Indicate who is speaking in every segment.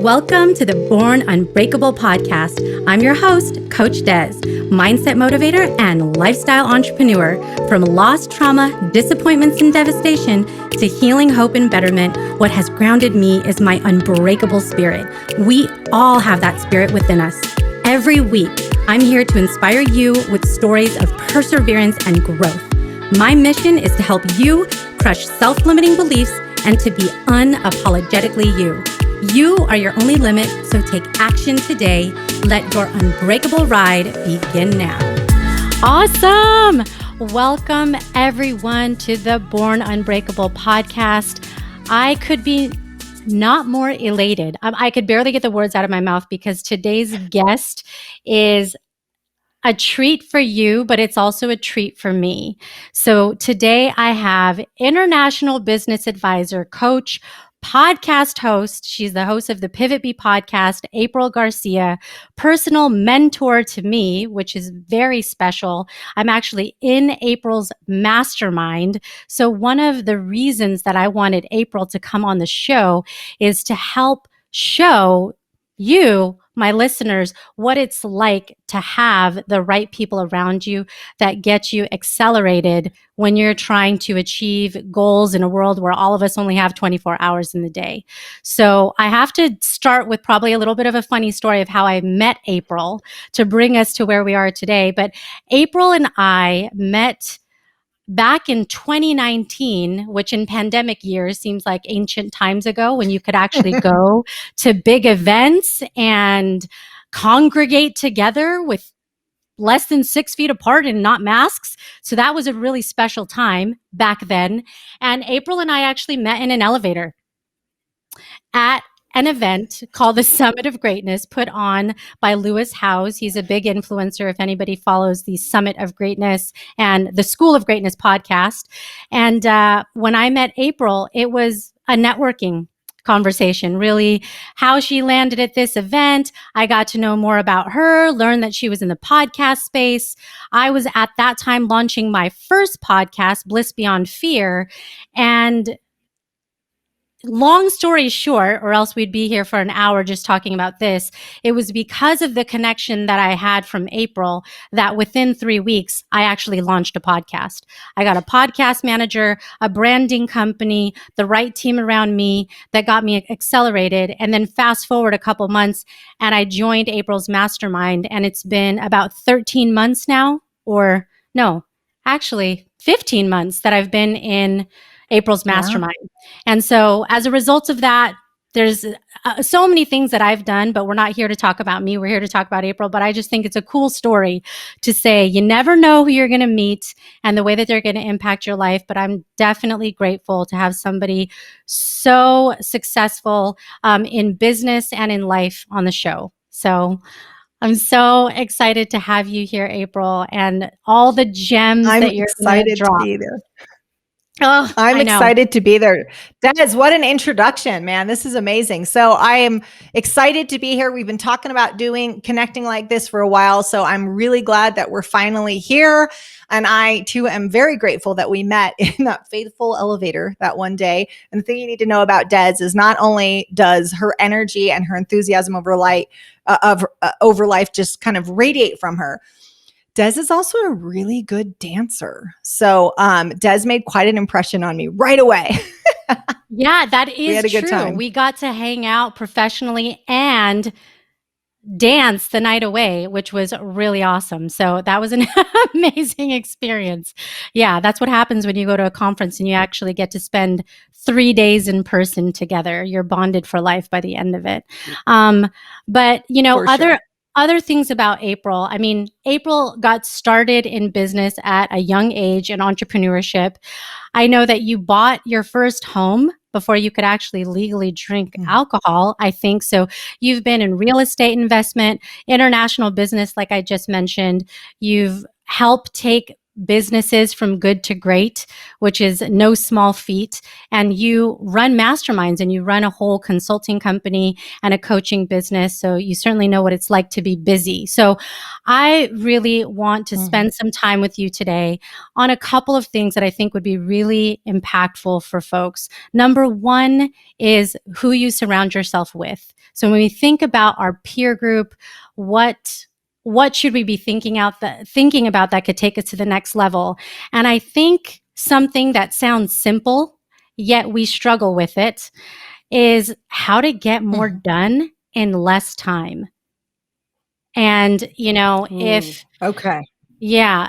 Speaker 1: Welcome to the Born Unbreakable podcast. I'm your host, Coach Des, mindset motivator and lifestyle entrepreneur. From lost trauma, disappointments, and devastation to healing, hope, and betterment, what has grounded me is my unbreakable spirit. We all have that spirit within us. Every week, I'm here to inspire you with stories of perseverance and growth. My mission is to help you crush self-limiting beliefs and to be unapologetically you. You are your only limit, so take action today. Let your unbreakable ride begin now. Awesome! Welcome everyone to the Born Unbreakable podcast. I could be not more elated. I could barely get the words out of my mouth because today's guest is a treat for you, but it's also a treat for me. So today I have international business advisor, coach, podcast host. She's the host of the Pivot Bee podcast, April Garcia, personal mentor to me, which is very special. I'm actually in April's mastermind. So one of the reasons that I wanted April to come on the show is to help show you, my listeners, what it's like to have the right people around you that get you accelerated when you're trying to achieve goals in a world where all of us only have 24 hours in the day. So I have to start with probably a little bit of a funny story of how I met April to bring us to where we are today. But April and I met back in 2019, which in pandemic years seems like ancient times ago, when you could actually go to big events and congregate together with less than 6 feet apart and not masks. So that was a really special time back then. And April and I actually met in an elevator at an event called the Summit of Greatness, put on by Lewis Howes. He's a big influencer if anybody follows the Summit of Greatness and the School of Greatness podcast. And when I met April, it was a networking conversation, really how she landed at this event. I got to know more about her, learned that she was in the podcast space. I was at that time launching my first podcast, Bliss Beyond Fear. And long story short, or else we'd be here for an hour just talking about this, it was because of the connection that I had from April that within 3 weeks, I actually launched a podcast. I got a podcast manager, a branding company, the right team around me that got me accelerated. And then fast forward a couple months and I joined April's mastermind, and it's been about 13 months now, or no, actually 15 months that I've been in April's mastermind. Yeah. And so as a result of that, there's so many things that I've done, but we're not here to talk about me. We're here to talk about April. But I just think it's a cool story to say you never know who you're going to meet and the way that they're going to impact your life. But I'm definitely grateful to have somebody so successful in business and in life on the show. So I'm so excited to have you here, April, and all the gems that you're going to drop.
Speaker 2: Be there.
Speaker 1: Oh,
Speaker 2: I'm excited to be there. Des, what an introduction, man. This is amazing. So I am excited to be here. We've been talking about connecting like this for a while. So I'm really glad that we're finally here. And I too am very grateful that we met in that fateful elevator that one day. And the thing you need to know about Des is not only does her energy and her enthusiasm over life just kind of radiate from her, Des is also a really good dancer. So Des made quite an impression on me right away.
Speaker 1: Yeah, that is
Speaker 2: we had a
Speaker 1: true.
Speaker 2: Good time.
Speaker 1: We got to hang out professionally and dance the night away, which was really awesome. So that was an amazing experience. Yeah, that's what happens when you go to a conference and you actually get to spend 3 days in person together. You're bonded for life by the end of it. But, you know, other things about April. I mean, April got started in business at a young age in entrepreneurship. I know that you bought your first home before you could actually legally drink alcohol, I think. So you've been in real estate investment, international business, like I just mentioned. You've helped take businesses from good to great, which is no small feat. And you run masterminds and you run a whole consulting company and a coaching business. So you certainly know what it's like to be busy. So I really want to spend some time with you today on a couple of things that I think would be really impactful for folks. Number one is who you surround yourself with. So when we think about our peer group, what should we be thinking about that could take us to the next level? And I think something that sounds simple, yet we struggle with it, is how to get more done in less time. And,
Speaker 2: Okay.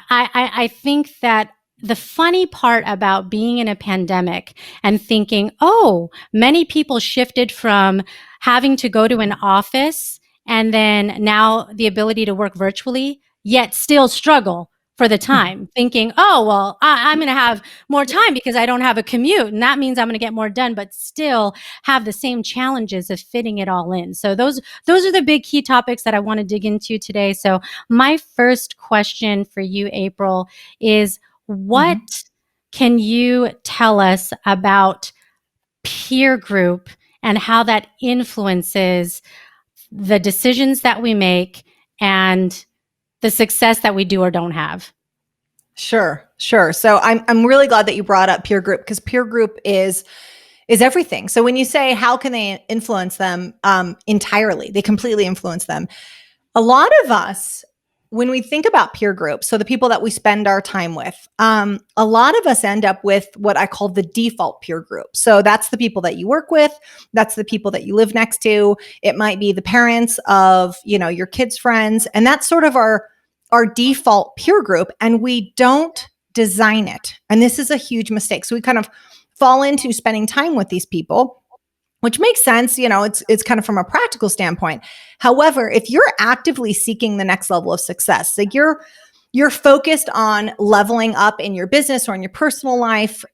Speaker 1: I think that the funny part about being in a pandemic and thinking, oh, many people shifted from having to go to an office and then now the ability to work virtually, yet still struggle for the time, thinking, oh, well, I'm going to have more time because I don't have a commute. And that means I'm going to get more done, but still have the same challenges of fitting it all in. So those are the big key topics that I want to dig into today. So my first question for you, April, is what can you tell us about peer group and how that influences the decisions that we make and the success that we do or don't have?
Speaker 2: Sure. So I'm really glad that you brought up peer group, because peer group is everything. So when you say how can they influence them, entirely, they completely influence them. A lot of us, when we think about peer groups, so the people that we spend our time with, a lot of us end up with what I call the default peer group. So that's the people that you work with. That's the people that you live next to. It might be the parents of, your kids' friends. And that's sort of our default peer group. And we don't design it. And this is a huge mistake. So we kind of fall into spending time with these people, which makes sense. It's kind of from a practical standpoint. However, if you're actively seeking the next level of success, like you're focused on leveling up in your business or in your personal life,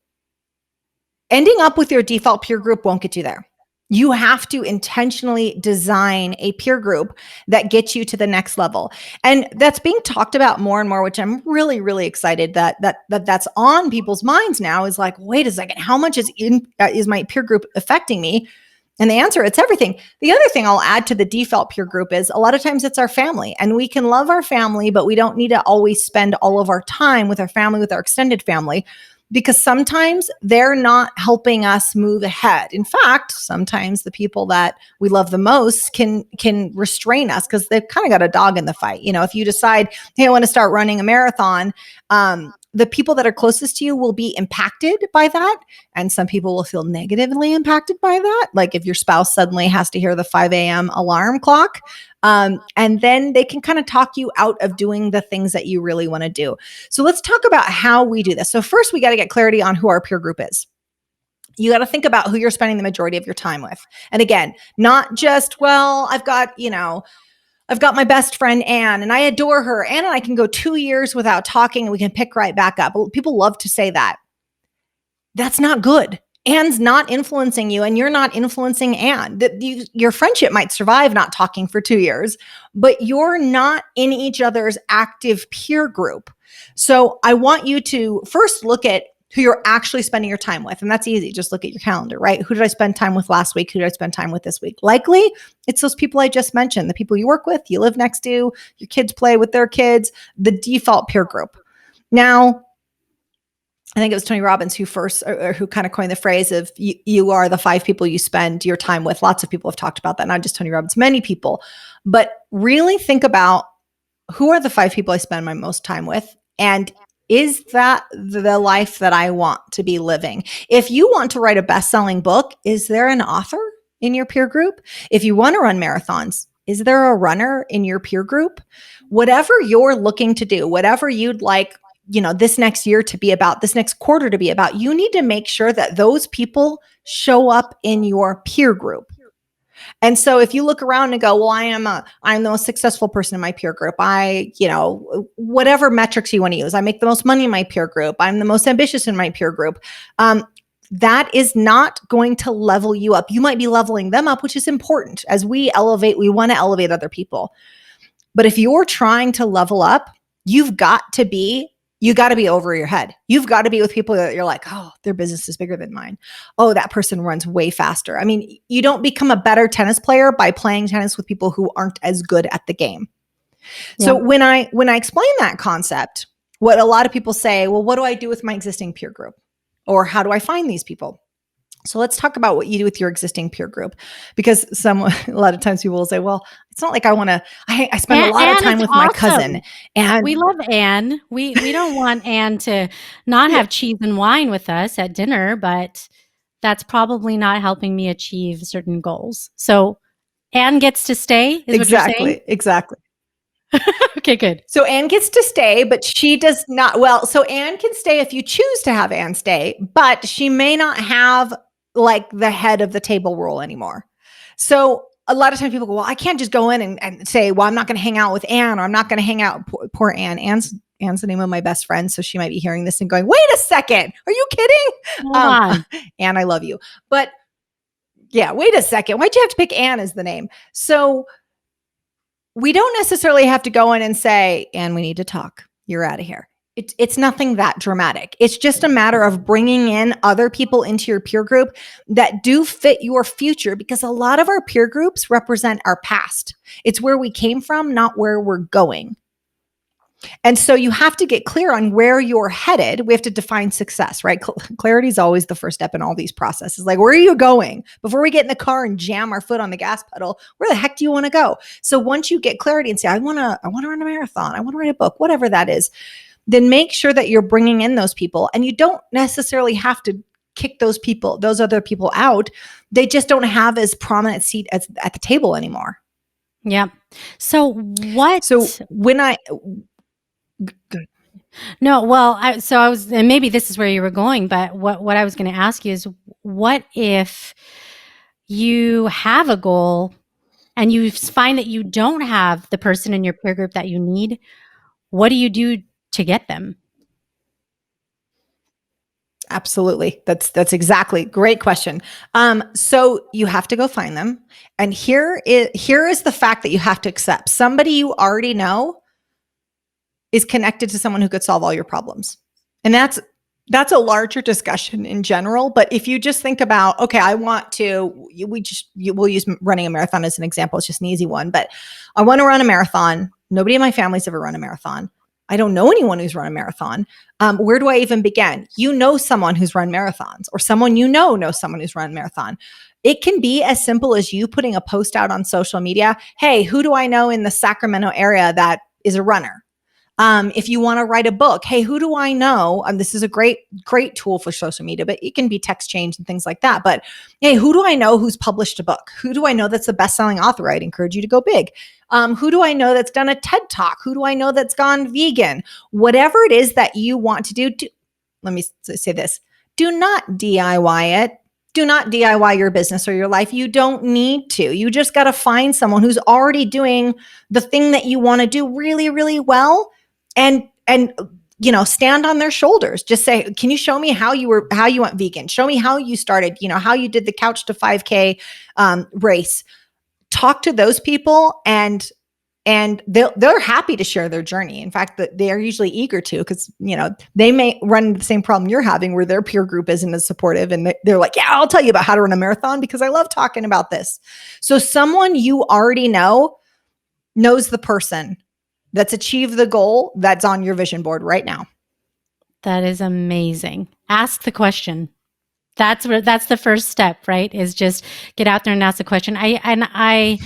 Speaker 2: ending up with your default peer group won't get you there. You have to intentionally design a peer group that gets you to the next level. And that's being talked about more and more, which I'm really, really excited that's on people's minds now, is like, wait a second, how much is my peer group affecting me? And the answer, it's everything. The other thing I'll add to the default peer group is a lot of times it's our family, and we can love our family, but we don't need to always spend all of our time with our family, with our extended family, because sometimes they're not helping us move ahead. In fact, sometimes the people that we love the most can restrain us because they've kind of got a dog in the fight. If you decide, hey, I want to start running a marathon, the people that are closest to you will be impacted by that. And some people will feel negatively impacted by that. Like if your spouse suddenly has to hear the 5 a.m. alarm clock, and then they can kind of talk you out of doing the things that you really want to do. So let's talk about how we do this. So first, we got to get clarity on who our peer group is. You got to think about who you're spending the majority of your time with. And again, not just, well, I've got my best friend, Anne, and I adore her. Anne and I can go 2 years without talking and we can pick right back up. People love to say that. That's not good. Anne's not influencing you and you're not influencing Anne. Your friendship might survive not talking for 2 years, but you're not in each other's active peer group. So I want you to first look at who you're actually spending your time with. And that's easy. Just look at your calendar, right? Who did I spend time with last week? Who did I spend time with this week? Likely it's those people I just mentioned, the people you work with, you live next to, your kids play with their kids, the default peer group. Now, I think it was Tony Robbins who kind of coined the phrase of you are the 5 people you spend your time with. Lots of people have talked about that, not just Tony Robbins, many people. But really think about, who are the 5 people I spend my most time with? And is that the life that I want to be living? If you want to write a best-selling book, is there an author in your peer group? If you want to run marathons, is there a runner in your peer group? Whatever you're looking to do, whatever you'd like, this next year to be about, this next quarter to be about, you need to make sure that those people show up in your peer group. And so if you look around and go, well, I'm the most successful person in my peer group. Whatever metrics you want to use, I make the most money in my peer group. I'm the most ambitious in my peer group. That is not going to level you up. You might be leveling them up, which is important. As we elevate, we want to elevate other people. But if you're trying to level up, you've got to be You got to be over your head. You've got to be with people that you're like, oh, their business is bigger than mine. Oh, that person runs way faster. I mean, you don't become a better tennis player by playing tennis with people who aren't as good at the game.
Speaker 1: Yeah.
Speaker 2: So when I explain that concept, what a lot of people say, well, what do I do with my existing peer group? Or how do I find these people? So let's talk about what you do with your existing peer group, because a lot of times people will say, well, it's not like I spend a lot of time with my cousin. And
Speaker 1: we love Anne. We don't want Anne to not have cheese and wine with us at dinner, but that's probably not helping me achieve certain goals. So Anne gets to stay, is what you're saying?
Speaker 2: Exactly.
Speaker 1: Okay, good.
Speaker 2: So Anne gets to stay, but she does not. Well, so Anne can stay if you choose to have Anne stay, but she may not have like the head of the table role anymore. So a lot of times people go, well, I can't just go in and say, well, I'm not going to hang out with Anne, or I'm not going to hang out. Poor Anne. Anne's the name of my best friend. So she might be hearing this and going, wait a second. Are you kidding?
Speaker 1: Hold on.
Speaker 2: Anne, I love you. But yeah, wait a second. Why'd you have to pick Anne as the name? So we don't necessarily have to go in and say, Anne, we need to talk. You're out of here. It's nothing that dramatic. It's just a matter of bringing in other people into your peer group that do fit your future, because a lot of our peer groups represent our past. It's where we came from, not where we're going. And so you have to get clear on where you're headed. We have to define success, right? Clarity is always the first step in all these processes. Like, where are you going? Before we get in the car and jam our foot on the gas pedal, where the heck do you want to go? So once you get clarity and say, I want to run a marathon, I want to write a book, whatever that is, then make sure that you're bringing in those people. And you don't necessarily have to kick those other people out. They just don't have as prominent seat at the table anymore.
Speaker 1: Yeah. So
Speaker 2: when I... Good.
Speaker 1: No, well, and maybe this is where you were going, but what I was going to ask you is, what if you have a goal and you find that you don't have the person in your peer group that you need? What do you do to get them?
Speaker 2: Absolutely. That's exactly great question. So you have to go find them. And here is the fact that you have to accept: somebody you already know is connected to someone who could solve all your problems. And that's a larger discussion in general. But if you just think about, okay, we'll use running a marathon as an example. It's just an easy one, but I want to run a marathon. Nobody in my family's ever run a marathon. I don't know anyone who's run a marathon. Where do I even begin? You know someone who's run marathons, or someone knows someone who's run a marathon. It can be as simple as you putting a post out on social media. Hey, who do I know in the Sacramento area that is a runner? If you want to write a book, hey, who do I know? This is a great tool for social media, but it can be text change and things like that. But hey, who do I know who's published a book? Who do I know that's a best-selling author? I'd encourage you to go big. Who do I know that's done a TED Talk? Who do I know that's gone vegan? Whatever it is that you want to do, let me say this: do not DIY it. Do not DIY your business or your life. You don't need to. You just got to find someone who's already doing the thing that you want to do really, really well, and stand on their shoulders. Just say, can you show me how you went vegan? Show me how you started, how you did the couch to 5K race. Talk to those people, and they're happy to share their journey. In fact, they are usually eager to, because they may run the same problem you're having, where their peer group isn't as supportive, and they're like, yeah, I'll tell you about how to run a marathon because I love talking about this. So someone you already knows the person that's achieved the goal that's on your vision board right now.
Speaker 1: That is amazing. Ask the question. That's the first step, right? Is just get out there and ask the question. Yes. I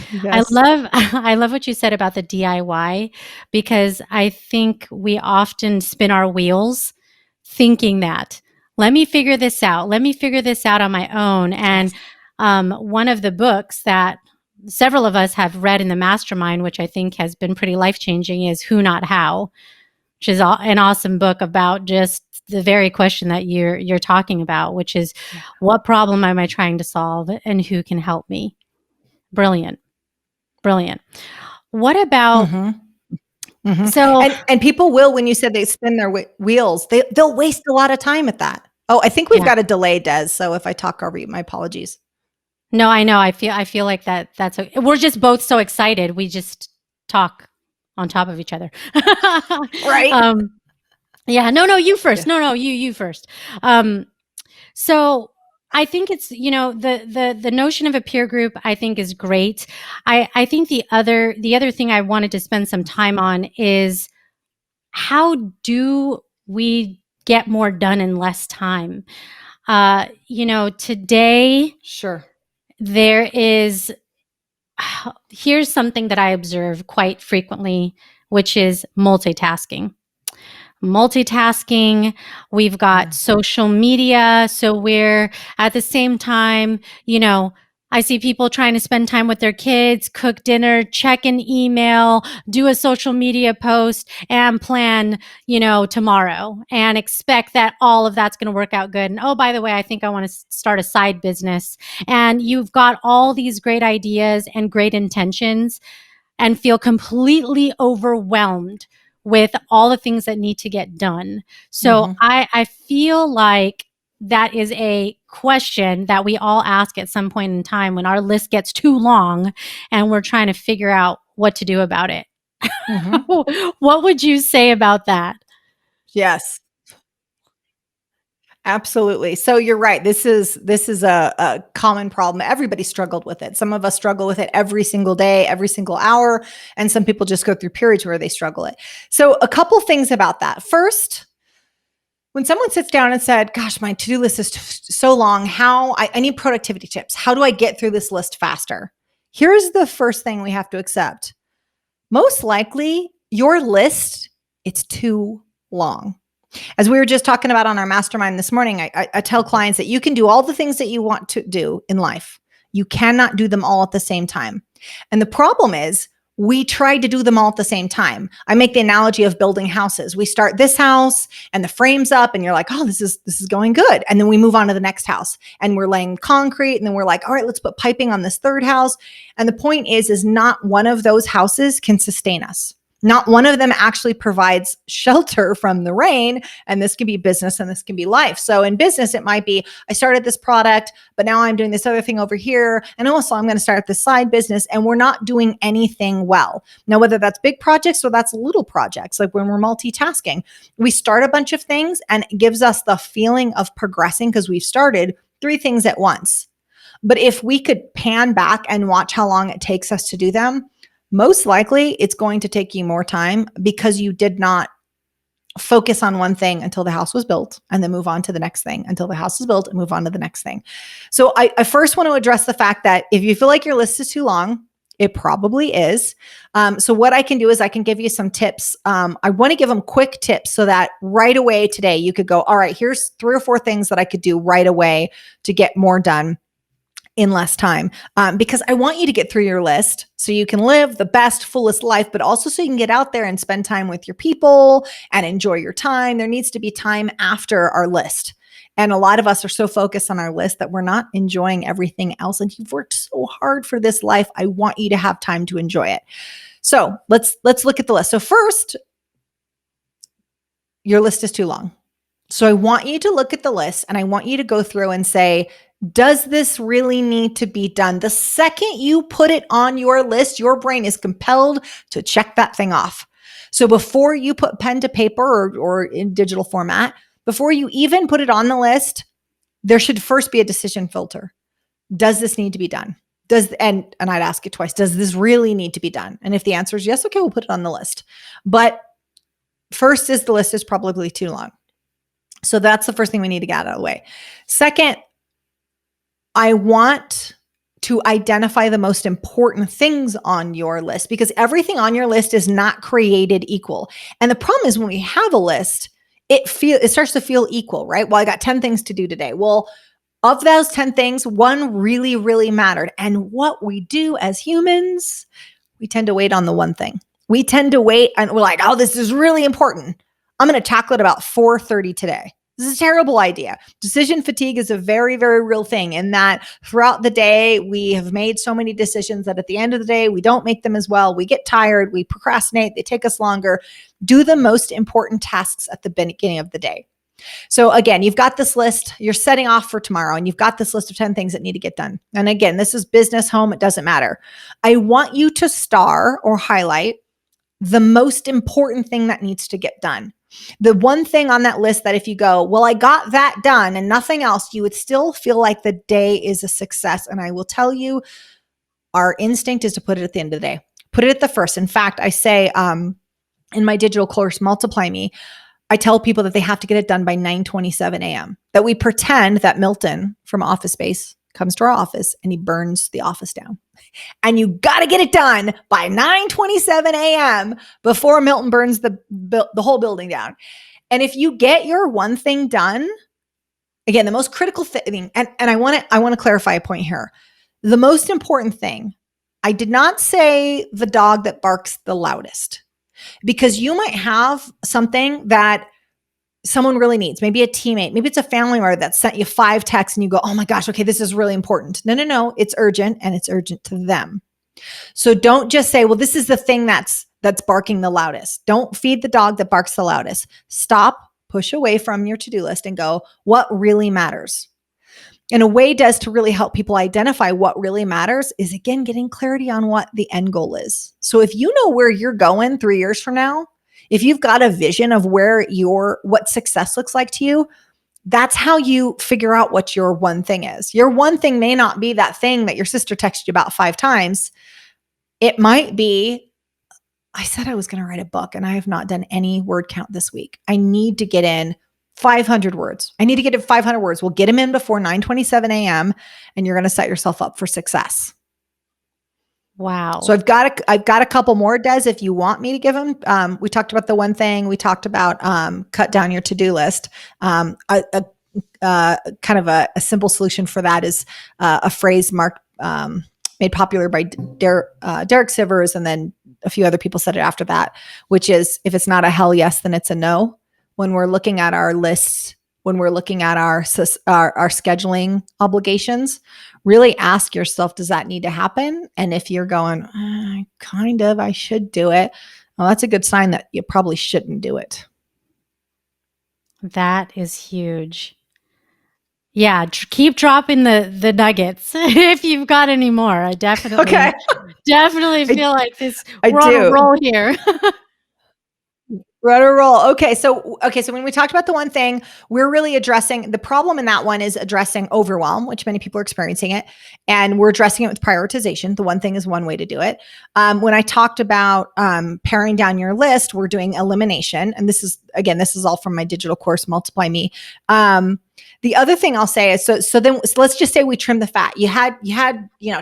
Speaker 1: love what you said about the DIY, because I think we often spin our wheels thinking that, let me figure this out on my own. And one of the books that several of us have read in the mastermind, which I think has been pretty life-changing, is Who Not How, which is an awesome book about just the very question that you're talking about, which is, what problem am I trying to solve and who can help me? Brilliant. What about, so,
Speaker 2: and people will, when you said they spin their wheels, they'll waste a lot of time at that. Oh, I think we've got a delay, Des. So if I talk over you, my apologies.
Speaker 1: No, I know. I feel like that's we're just both so excited. We just talk on top of each other.
Speaker 2: Right.
Speaker 1: Yeah, no, you first.
Speaker 2: Yeah.
Speaker 1: No, you first. So I think it's, the notion of a peer group, I think, is great. I think the other thing I wanted to spend some time on is, how do we get more done in less time? Today
Speaker 2: Sure.
Speaker 1: there is here's something that I observe quite frequently, which is multitasking. We've got social media. So we're at the same time, I see people trying to spend time with their kids, cook dinner, check an email, do a social media post, and plan, tomorrow, and expect that all of that's going to work out good. And oh, by the way, I think I want to start a side business. And you've got all these great ideas and great intentions, and feel completely overwhelmed with all the things that need to get done. So I feel like that is a question that we all ask at some point in time when our list gets too long and we're trying to figure out what to do about it. What would you say about that?
Speaker 2: Yes. Absolutely. So you're right. This is a common problem. Everybody struggled with it. Some of us struggle with it every single day, every single hour, and some people just go through periods where they struggle it. So a couple things about that. First, when someone sits down and said, "Gosh, my to-do list is so long. I need productivity tips. How do I get through this list faster?" Here's the first thing we have to accept. Most likely, your list, it's too long. As we were just talking about on our mastermind this morning, I tell clients that you can do all the things that you want to do in life. You cannot do them all at the same time. And the problem is, we try to do them all at the same time. I make the analogy of building houses. We start this house and the frame's up and you're like, "Oh, this is going good." And then we move on to the next house and we're laying concrete and then we're like, "All right, let's put piping on this third house." And the point is not one of those houses can sustain us. Not one of them actually provides shelter from the rain. And this can be business and this can be life. So in business, it might be, I started this product, but now I'm doing this other thing over here. And also I'm going to start this side business, and we're not doing anything well. Now, whether that's big projects or that's little projects, like when we're multitasking, we start a bunch of things and it gives us the feeling of progressing because we've started 3 things at once. But if we could pan back and watch how long it takes us to do them, most likely it's going to take you more time because you did not focus on one thing until the house was built and then move on to the next thing until the house is built and move on to the next thing. So I first want to address the fact that if you feel like your list is too long, it probably is. So what I can do is I can give you some tips. I want to give them quick tips so that right away today you could go, all right, here's 3 or 4 things that I could do right away to get more done in less time, because I want you to get through your list so you can live the best, fullest life, but also so you can get out there and spend time with your people and enjoy your time. There needs to be time after our list. And a lot of us are so focused on our list that we're not enjoying everything else. And you've worked so hard for this life. I want you to have time to enjoy it. So let's look at the list. So first, your list is too long. So I want you to look at the list and I want you to go through and say, does this really need to be done? The second you put it on your list, your brain is compelled to check that thing off. So before you put pen to paper or in digital format, before you even put it on the list, there should first be a decision filter. Does this need to be done? And I'd ask you twice, does this really need to be done? And if the answer is yes, okay, we'll put it on the list. But first is the list is probably too long. So that's the first thing we need to get out of the way. Second, I want to identify the most important things on your list because everything on your list is not created equal. And the problem is when we have a list, it starts to feel equal, right? Well, I got 10 things to do today. Well, of those 10 things, one really, really mattered. And what we do as humans, we tend to wait on the one thing. We tend to wait and we're like, "Oh, this is really important. I'm going to tackle it about 4:30 today." This is a terrible idea. Decision fatigue is a very, very real thing in that throughout the day, we have made so many decisions that at the end of the day, we don't make them as well. We get tired, we procrastinate, they take us longer. Do the most important tasks at the beginning of the day. So again, you've got this list, you're setting off for tomorrow, and you've got this list of 10 things that need to get done. And again, this is business, home, it doesn't matter. I want you to star or highlight the most important thing that needs to get done. The one thing on that list that if you go, well, I got that done and nothing else, you would still feel like the day is a success. And I will tell you, our instinct is to put it at the end of the day. Put it at the first. In fact, I say in my digital course, Multiply Me, I tell people that they have to get it done by 9:27 a.m. That we pretend that Milton from Office Space comes to our office and he burns the office down. And you got to get it done by 9:27 a.m. before Milton burns the whole building down. And if you get your one thing done, again, the most critical thing, and I want to clarify a point here. The most important thing, I did not say the dog that barks the loudest, because you might have something that someone really needs, maybe a teammate, maybe it's a family member that sent you 5 texts and you go, oh my gosh, okay, this is really important. No, it's urgent, and it's urgent to them. So don't just say, well, this is the thing that's barking the loudest. Don't feed the dog that barks the loudest. Stop, push away from your to-do list and go, what really matters? And a way does to really help people identify what really matters is, again, getting clarity on what the end goal is. So if you know where you're going 3 years from now, if you've got a vision of what success looks like to you, that's how you figure out what your one thing is. Your one thing may not be that thing that your sister texted you about 5 times. It might be, I said I was going to write a book and I have not done any word count this week. I need to get in 500 words. I need to get in 500 words. We'll get them in before 9:27 a.m. and you're going to set yourself up for success.
Speaker 1: Wow.
Speaker 2: So I've got a couple more, Des, if you want me to give them. We talked about the one thing. We talked about cut down your to-do list. Kind of a simple solution for that is a phrase made popular by Derek Sivers, and then a few other people said it after that, which is, if it's not a hell yes, then it's a no. When we're looking at our lists, when we're looking at our scheduling obligations, really ask yourself, does that need to happen? And if you're going, I should do it, well, that's a good sign that you probably shouldn't do it.
Speaker 1: That is huge. Yeah, keep dropping the nuggets if you've got any more. I definitely feel like this. We're on a roll here.
Speaker 2: We're on a roll. Okay. So when we talked about the one thing, we're really addressing the problem in that one is addressing overwhelm, which many people are experiencing it. And we're addressing it with prioritization. The one thing is one way to do it. When I talked about paring down your list, we're doing elimination. And this is all from my digital course, Multiply Me. The other thing I'll say is, so let's just say we trim the fat. You had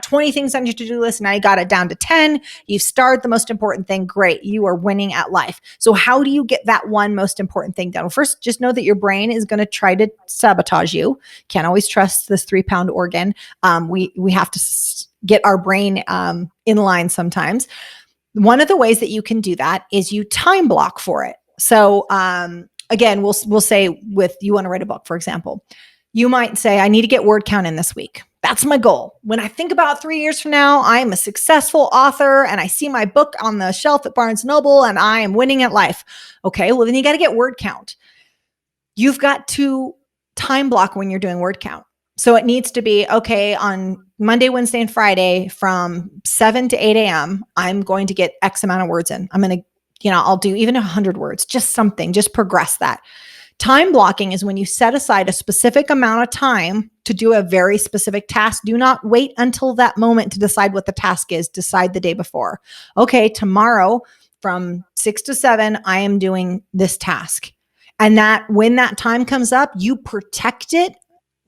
Speaker 2: 20 things on your to-do list. Now you got it down to 10. You've started the most important thing. Great. You are winning at life. So how do you get that one most important thing done? Well, first, just know that your brain is going to try to sabotage you. Can't always trust this 3-pound organ. We have to get our brain in line sometimes. One of the ways that you can do that is you time block for it. So, again, we'll say with, you want to write a book, for example, you might say, I need to get word count in this week. That's my goal. When I think about 3 years from now, I'm a successful author and I see my book on the shelf at Barnes & Noble and I am winning at life. Okay, well then you got to get word count. You've got to time block when you're doing word count. So it needs to be, okay, on Monday, Wednesday, and Friday from 7 to 8 a.m., I'm going to get X amount of words in. I'm going to I'll do even 100 words, just something, just progress that. Time blocking is when you set aside a specific amount of time to do a very specific task. Do not wait until that moment to decide what the task is. Decide the day before. Okay, tomorrow from 6 to 7, I am doing this task. And that when that time comes up, you protect it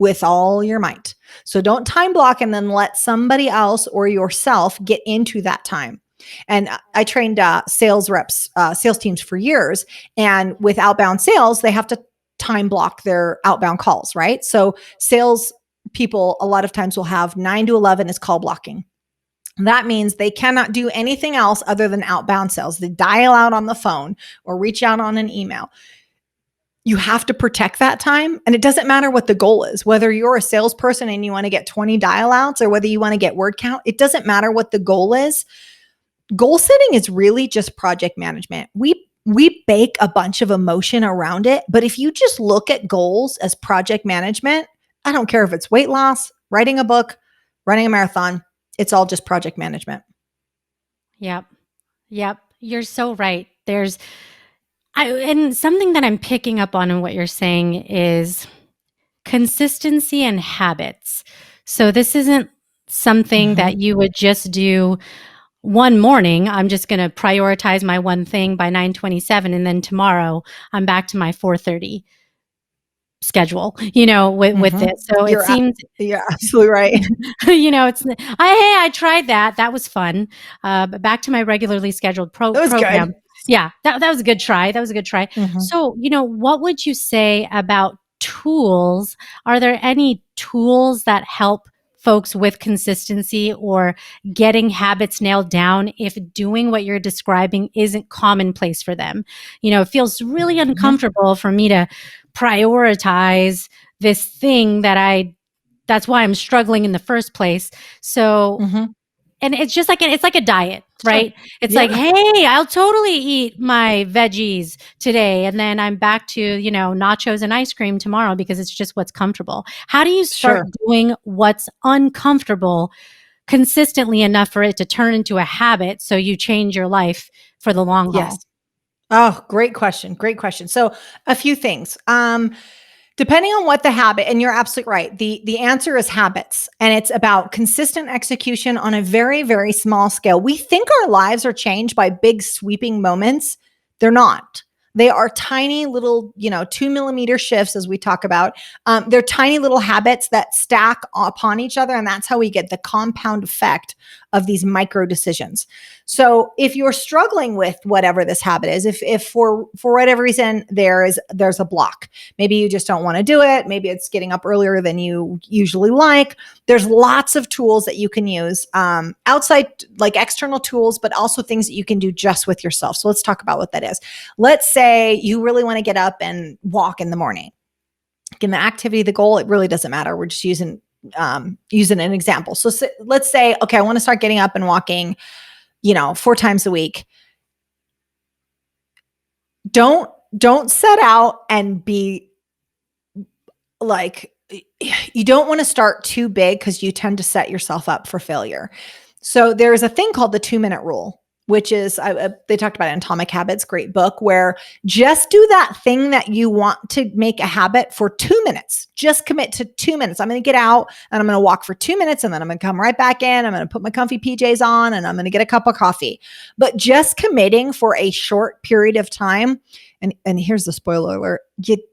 Speaker 2: with all your might. So don't time block and then let somebody else or yourself get into that time. And I trained sales teams for years. And with outbound sales, they have to time block their outbound calls, right? So sales people a lot of times will have 9 to 11 is call blocking. That means they cannot do anything else other than outbound sales. They dial out on the phone or reach out on an email. You have to protect that time. And it doesn't matter what the goal is, whether you're a salesperson and you want to get 20 dial outs or whether you want to get word count. It doesn't matter what the goal is. Goal setting is really just project management. We bake a bunch of emotion around it, but if you just look at goals as project management, I don't care if it's weight loss, writing a book, running a marathon, it's all just project management.
Speaker 1: Yep. You're so right. And something that I'm picking up on in what you're saying is consistency and habits. So this isn't something
Speaker 2: Mhm.
Speaker 1: that you would just do one morning. I'm just going to prioritize my one thing by 9:27, and then tomorrow I'm back to my 4:30 schedule, with
Speaker 2: Mhm.
Speaker 1: this. So it seems,
Speaker 2: You're absolutely right.
Speaker 1: it's, I tried that. That was fun. But back to my regularly scheduled
Speaker 2: It was good.
Speaker 1: program. Yeah, that was a good try. That was a good try.
Speaker 2: Mhm.
Speaker 1: So, what would you say about tools? Are there any tools that help folks with consistency or getting habits nailed down if doing what you're describing isn't commonplace for them? It feels really
Speaker 2: Mhm.
Speaker 1: uncomfortable for me to prioritize this thing that's why I'm struggling in the first place. So,
Speaker 2: Mhm.
Speaker 1: and it's like a diet,
Speaker 2: Sure.
Speaker 1: right? It's
Speaker 2: Yeah.
Speaker 1: like, hey, I'll totally eat my veggies today, and then I'm back to, nachos and ice cream tomorrow because it's just what's comfortable. How do you start
Speaker 2: Sure.
Speaker 1: doing what's uncomfortable consistently enough for it to turn into a habit so you change your life for the long
Speaker 2: Yes.
Speaker 1: haul?
Speaker 2: Oh, great question. Great question. So a few things. Depending on what the habit, and you're absolutely right. The answer is habits, and it's about consistent execution on a very, very small scale. We think our lives are changed by big sweeping moments. They're not. They are tiny little, 2 millimeter shifts, as we talk about. They're tiny little habits that stack upon each other, and that's how we get the compound effect of these micro decisions. So if you're struggling with whatever this habit is, if for whatever reason there's a block, maybe you just don't want to do it, maybe it's getting up earlier than you usually like. There's lots of tools that you can use, outside, like external tools, but also things that you can do just with yourself. So let's talk about what that is. Let's say you really want to get up and walk in the morning. In the activity, the goal, it really doesn't matter. We're just using an example. So let's say, okay, I want to start getting up and walking 4 times a week. Don't set out and be like, you don't want to start too big because you tend to set yourself up for failure. So there's a thing called the 2-minute rule, which is, they talked about it in Atomic Habits, great book, where just do that thing that you want to make a habit for 2 minutes. Just commit to 2 minutes. I'm going to get out and I'm going to walk for 2 minutes, and then I'm going to come right back in. I'm going to put my comfy PJs on and I'm going to get a cup of coffee. But just committing for a short period of time. And here's the spoiler alert.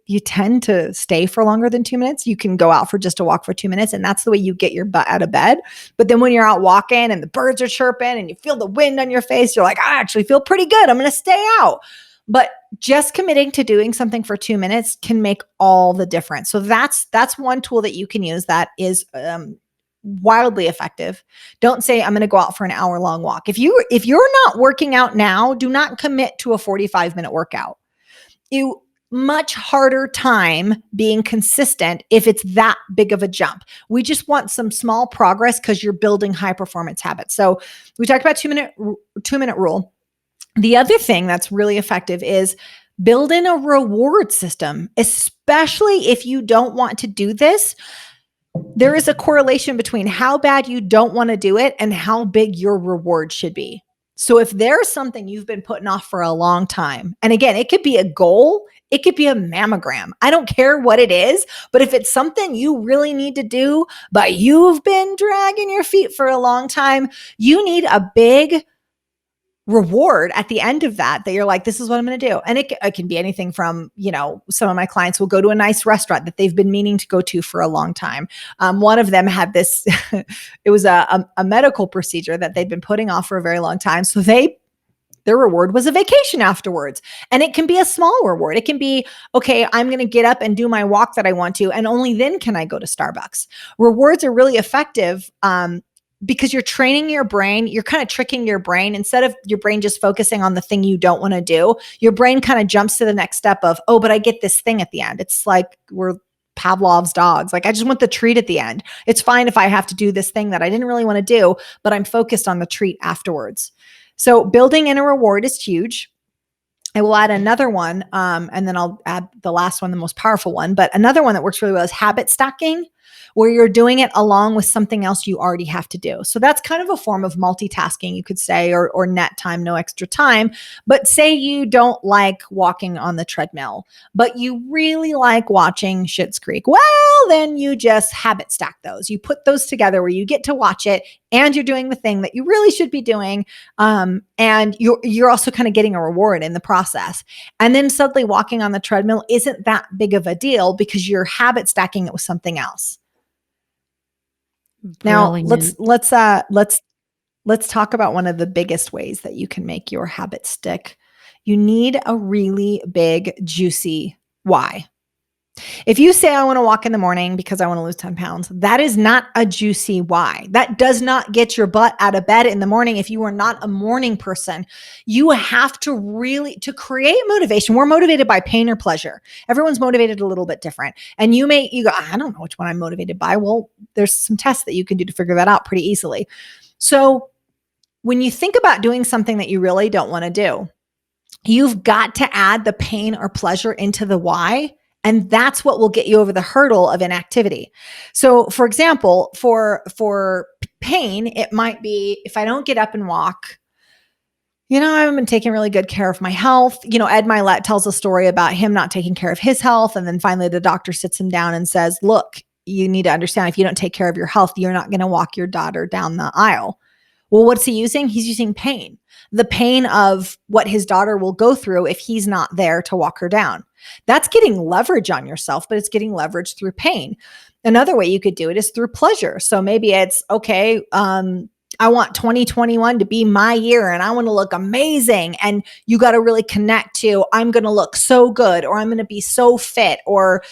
Speaker 2: You tend to stay for longer than 2 minutes. You can go out for just a walk for 2 minutes, and that's the way you get your butt out of bed. But then when you're out walking and the birds are chirping and you feel the wind on your face, you're like, I actually feel pretty good. I'm going to stay out. But just committing to doing something for 2 minutes can make all the difference. So that's one tool that you can use that is wildly effective. Don't say I'm going to go out for an hour-long walk. If you're not working out now, do not commit to a 45-minute workout. You much harder time being consistent if it's that big of a jump. We just want some small progress because you're building high performance habits. So we talked about 2-minute rule. The other thing that's really effective is build in a reward system, especially if you don't want to do this. There is a correlation between how bad you don't want to do it and how big your reward should be. So if there's something you've been putting off for a long time, and again, it could be a goal, it could be a mammogram. I don't care what it is, but if it's something you really need to do, but you've been dragging your feet for a long time, you need a big reward at the end of that you're like, this is what I'm going to do. And it can be anything from, some of my clients will go to a nice restaurant that they've been meaning to go to for a long time. One of them had this, it was a medical procedure that they'd been putting off for a very long time. So their reward was a vacation afterwards. And it can be a small reward. It can be, okay, I'm going to get up and do my walk that I want to, and only then can I go to Starbucks. Rewards are really effective, because you're training your brain, you're kind of tricking your brain. Instead of your brain just focusing on the thing you don't want to do, your brain kind of jumps to the next step of, oh, but I get this thing at the end. It's like we're Pavlov's dogs. Like, I just want the treat at the end. It's fine if I have to do this thing that I didn't really want to do, but I'm focused on the treat afterwards. So building in a reward is huge. I will add another one, and then I'll add the last one, the most powerful one. But another one that works really well is habit stacking. where you're doing it along with something else you already have to do. So that's kind of a form of multitasking, you could say, or net time, no extra time. But say you don't like walking on the treadmill, but you really like watching Schitt's Creek. Well, then you just habit stack those. You put those together where you get to watch it and you're doing the thing that you really should be doing. And you're also kind of getting a reward in the process. And then suddenly walking on the treadmill isn't that big of a deal because you're habit stacking it with something else. Now let's talk about one of the biggest ways that you can make your habit stick. You need a really big, juicy why. If you say, I want to walk in the morning because I want to lose 10 pounds, that is not a juicy why. That does not get your butt out of bed in the morning. If you are not a morning person, you have to to create motivation. We're motivated by pain or pleasure. Everyone's motivated a little bit different. And you go, I don't know which one I'm motivated by. Well, there's some tests that you can do to figure that out pretty easily. So when you think about doing something that you really don't want to do, you've got to add the pain or pleasure into the why. And that's what will get you over the hurdle of inactivity. So for example, for pain, it might be if I don't get up and walk, I haven't been taking really good care of my health. Ed Milet tells a story about him not taking care of his health. And then finally the doctor sits him down and says, look, you need to understand if you don't take care of your health, you're not going to walk your daughter down the aisle. Well, what's he using? He's using pain. The pain of what his daughter will go through if he's not there to walk her down. That's getting leverage on yourself, but it's getting leverage through pain. Another way you could do it is through pleasure. So maybe it's, okay, I want 2021 to be my year and I want to look amazing. And you got to really connect to, I'm going to look so good, or I'm going to be so fit, or,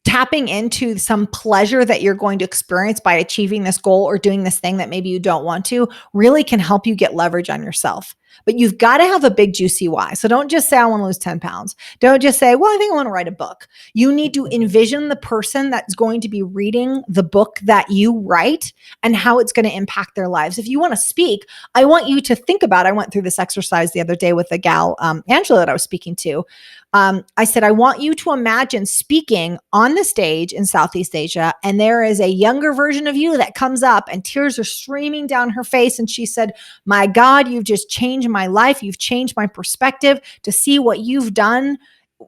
Speaker 2: tapping into some pleasure that you're going to experience by achieving this goal or doing this thing that maybe you don't want to really can help you get leverage on yourself. But you've got to have a big juicy why. So don't just say, I want to lose 10 pounds. Don't just say, well, I think I want to write a book. You need to envision the person that's going to be reading the book that you write and how it's going to impact their lives. If you want to speak, I want you to think about, I went through this exercise the other day with a gal, Angela, that I was speaking to. I said, I want you to imagine speaking on the stage in Southeast Asia, and there is a younger version of you that comes up and tears are streaming down her face. And she said, my God, you've just changed my life. You've changed my perspective to see what you've done,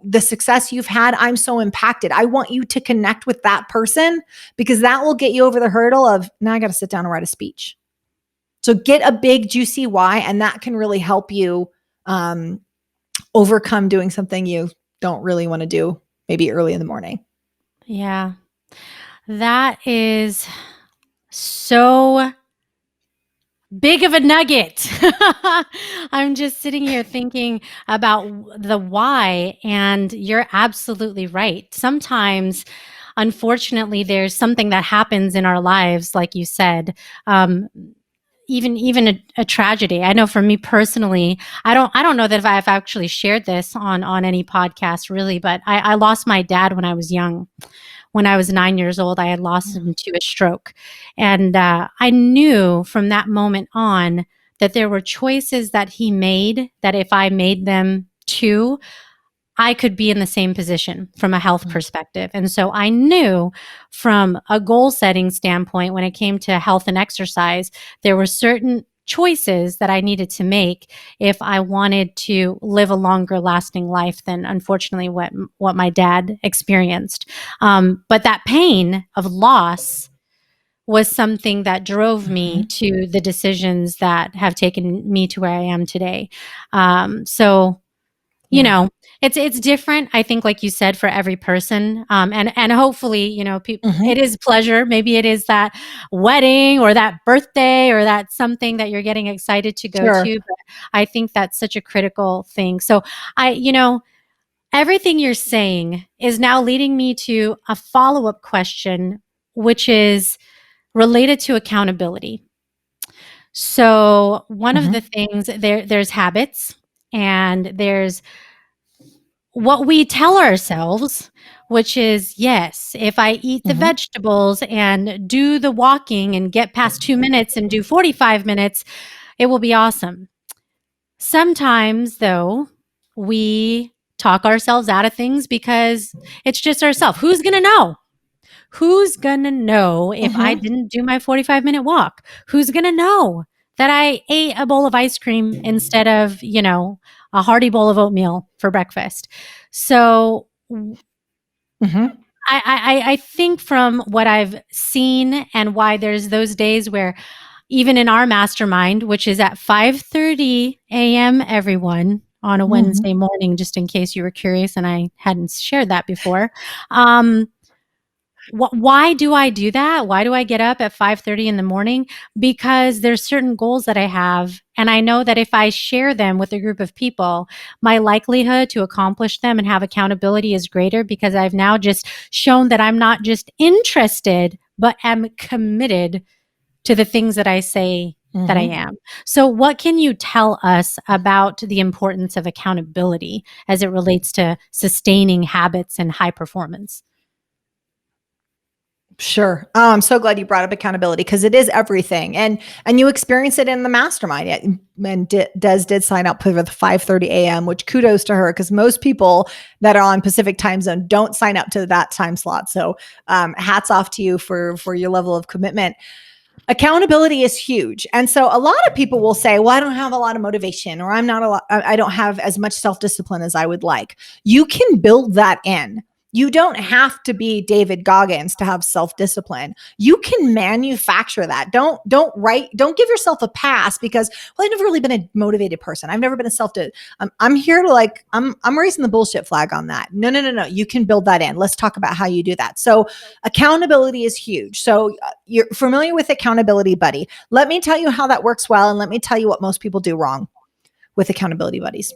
Speaker 2: the success you've had. I'm so impacted. I want you to connect with that person because that will get you over the hurdle of, now I got to sit down and write a speech. So get a big, juicy why, and that can really help you overcome doing something you don't really want to do, maybe early in the morning.
Speaker 1: Yeah, that is so big of a nugget. I'm just sitting here thinking about the why, and you're absolutely right. Sometimes, unfortunately, there's something that happens in our lives, like you said, even a tragedy. I know for me personally, I don't know that if I've actually shared this on any podcast really, but I lost my dad when I was young. When I was 9 years old, I had lost him to a stroke. And I knew from that moment on that there were choices that he made that if I made them too, I could be in the same position from a health perspective. And so I knew from a goal setting standpoint, when it came to health and exercise, there were certain choices that I needed to make if I wanted to live a longer lasting life than unfortunately what my dad experienced. But that pain of loss was something that drove me to the decisions that have taken me to where I am today. You know, it's different, I think, like you said, for every person. And hopefully, it is pleasure. Maybe it is that wedding or that birthday or that something that you're getting excited to go to. But I think that's such a critical thing. So everything you're saying is now leading me to a follow-up question, which is related to accountability. So one of the things there's habits, and there's what we tell ourselves, which is, yes, if I eat the vegetables and do the walking and get past 2 minutes and do 45 minutes, it will be awesome. Sometimes, though, we talk ourselves out of things because it's just ourselves. Who's going to know? Who's going to know if I didn't do my 45-minute walk? Who's going to know that I ate a bowl of ice cream instead of, a hearty bowl of oatmeal for breakfast? So I think from what I've seen and why there's those days where even in our mastermind, which is at 5:30 a.m. everyone on a Wednesday morning, just in case you were curious and I hadn't shared that before. Why do I do that? Why do I get up at 5:30 in the morning? Because there's certain goals that I have, and I know that if I share them with a group of people, my likelihood to accomplish them and have accountability is greater because I've now just shown that I'm not just interested, but am committed to the things that I say that I am. So what can you tell us about the importance of accountability as it relates to sustaining habits and high performance?
Speaker 2: Sure. I'm so glad you brought up accountability because it is everything. And you experience it in the mastermind. And Des did sign up for the 5:30 a.m., which kudos to her because most people that are on Pacific time zone don't sign up to that time slot. So hats off to you for your level of commitment. Accountability is huge. And so a lot of people will say, well, I don't have a lot of motivation, or I don't have as much self-discipline as I would like. You can build that in. You don't have to be David Goggins to have self-discipline. You can manufacture that. Don't give yourself a pass because, well, I've never really been a motivated person. I've never been I'm here to I'm raising the bullshit flag on that. No. You can build that in. Let's talk about how you do that. So accountability is huge. So you're familiar with Accountability Buddy. Let me tell you how that works well. And let me tell you what most people do wrong with accountability buddies.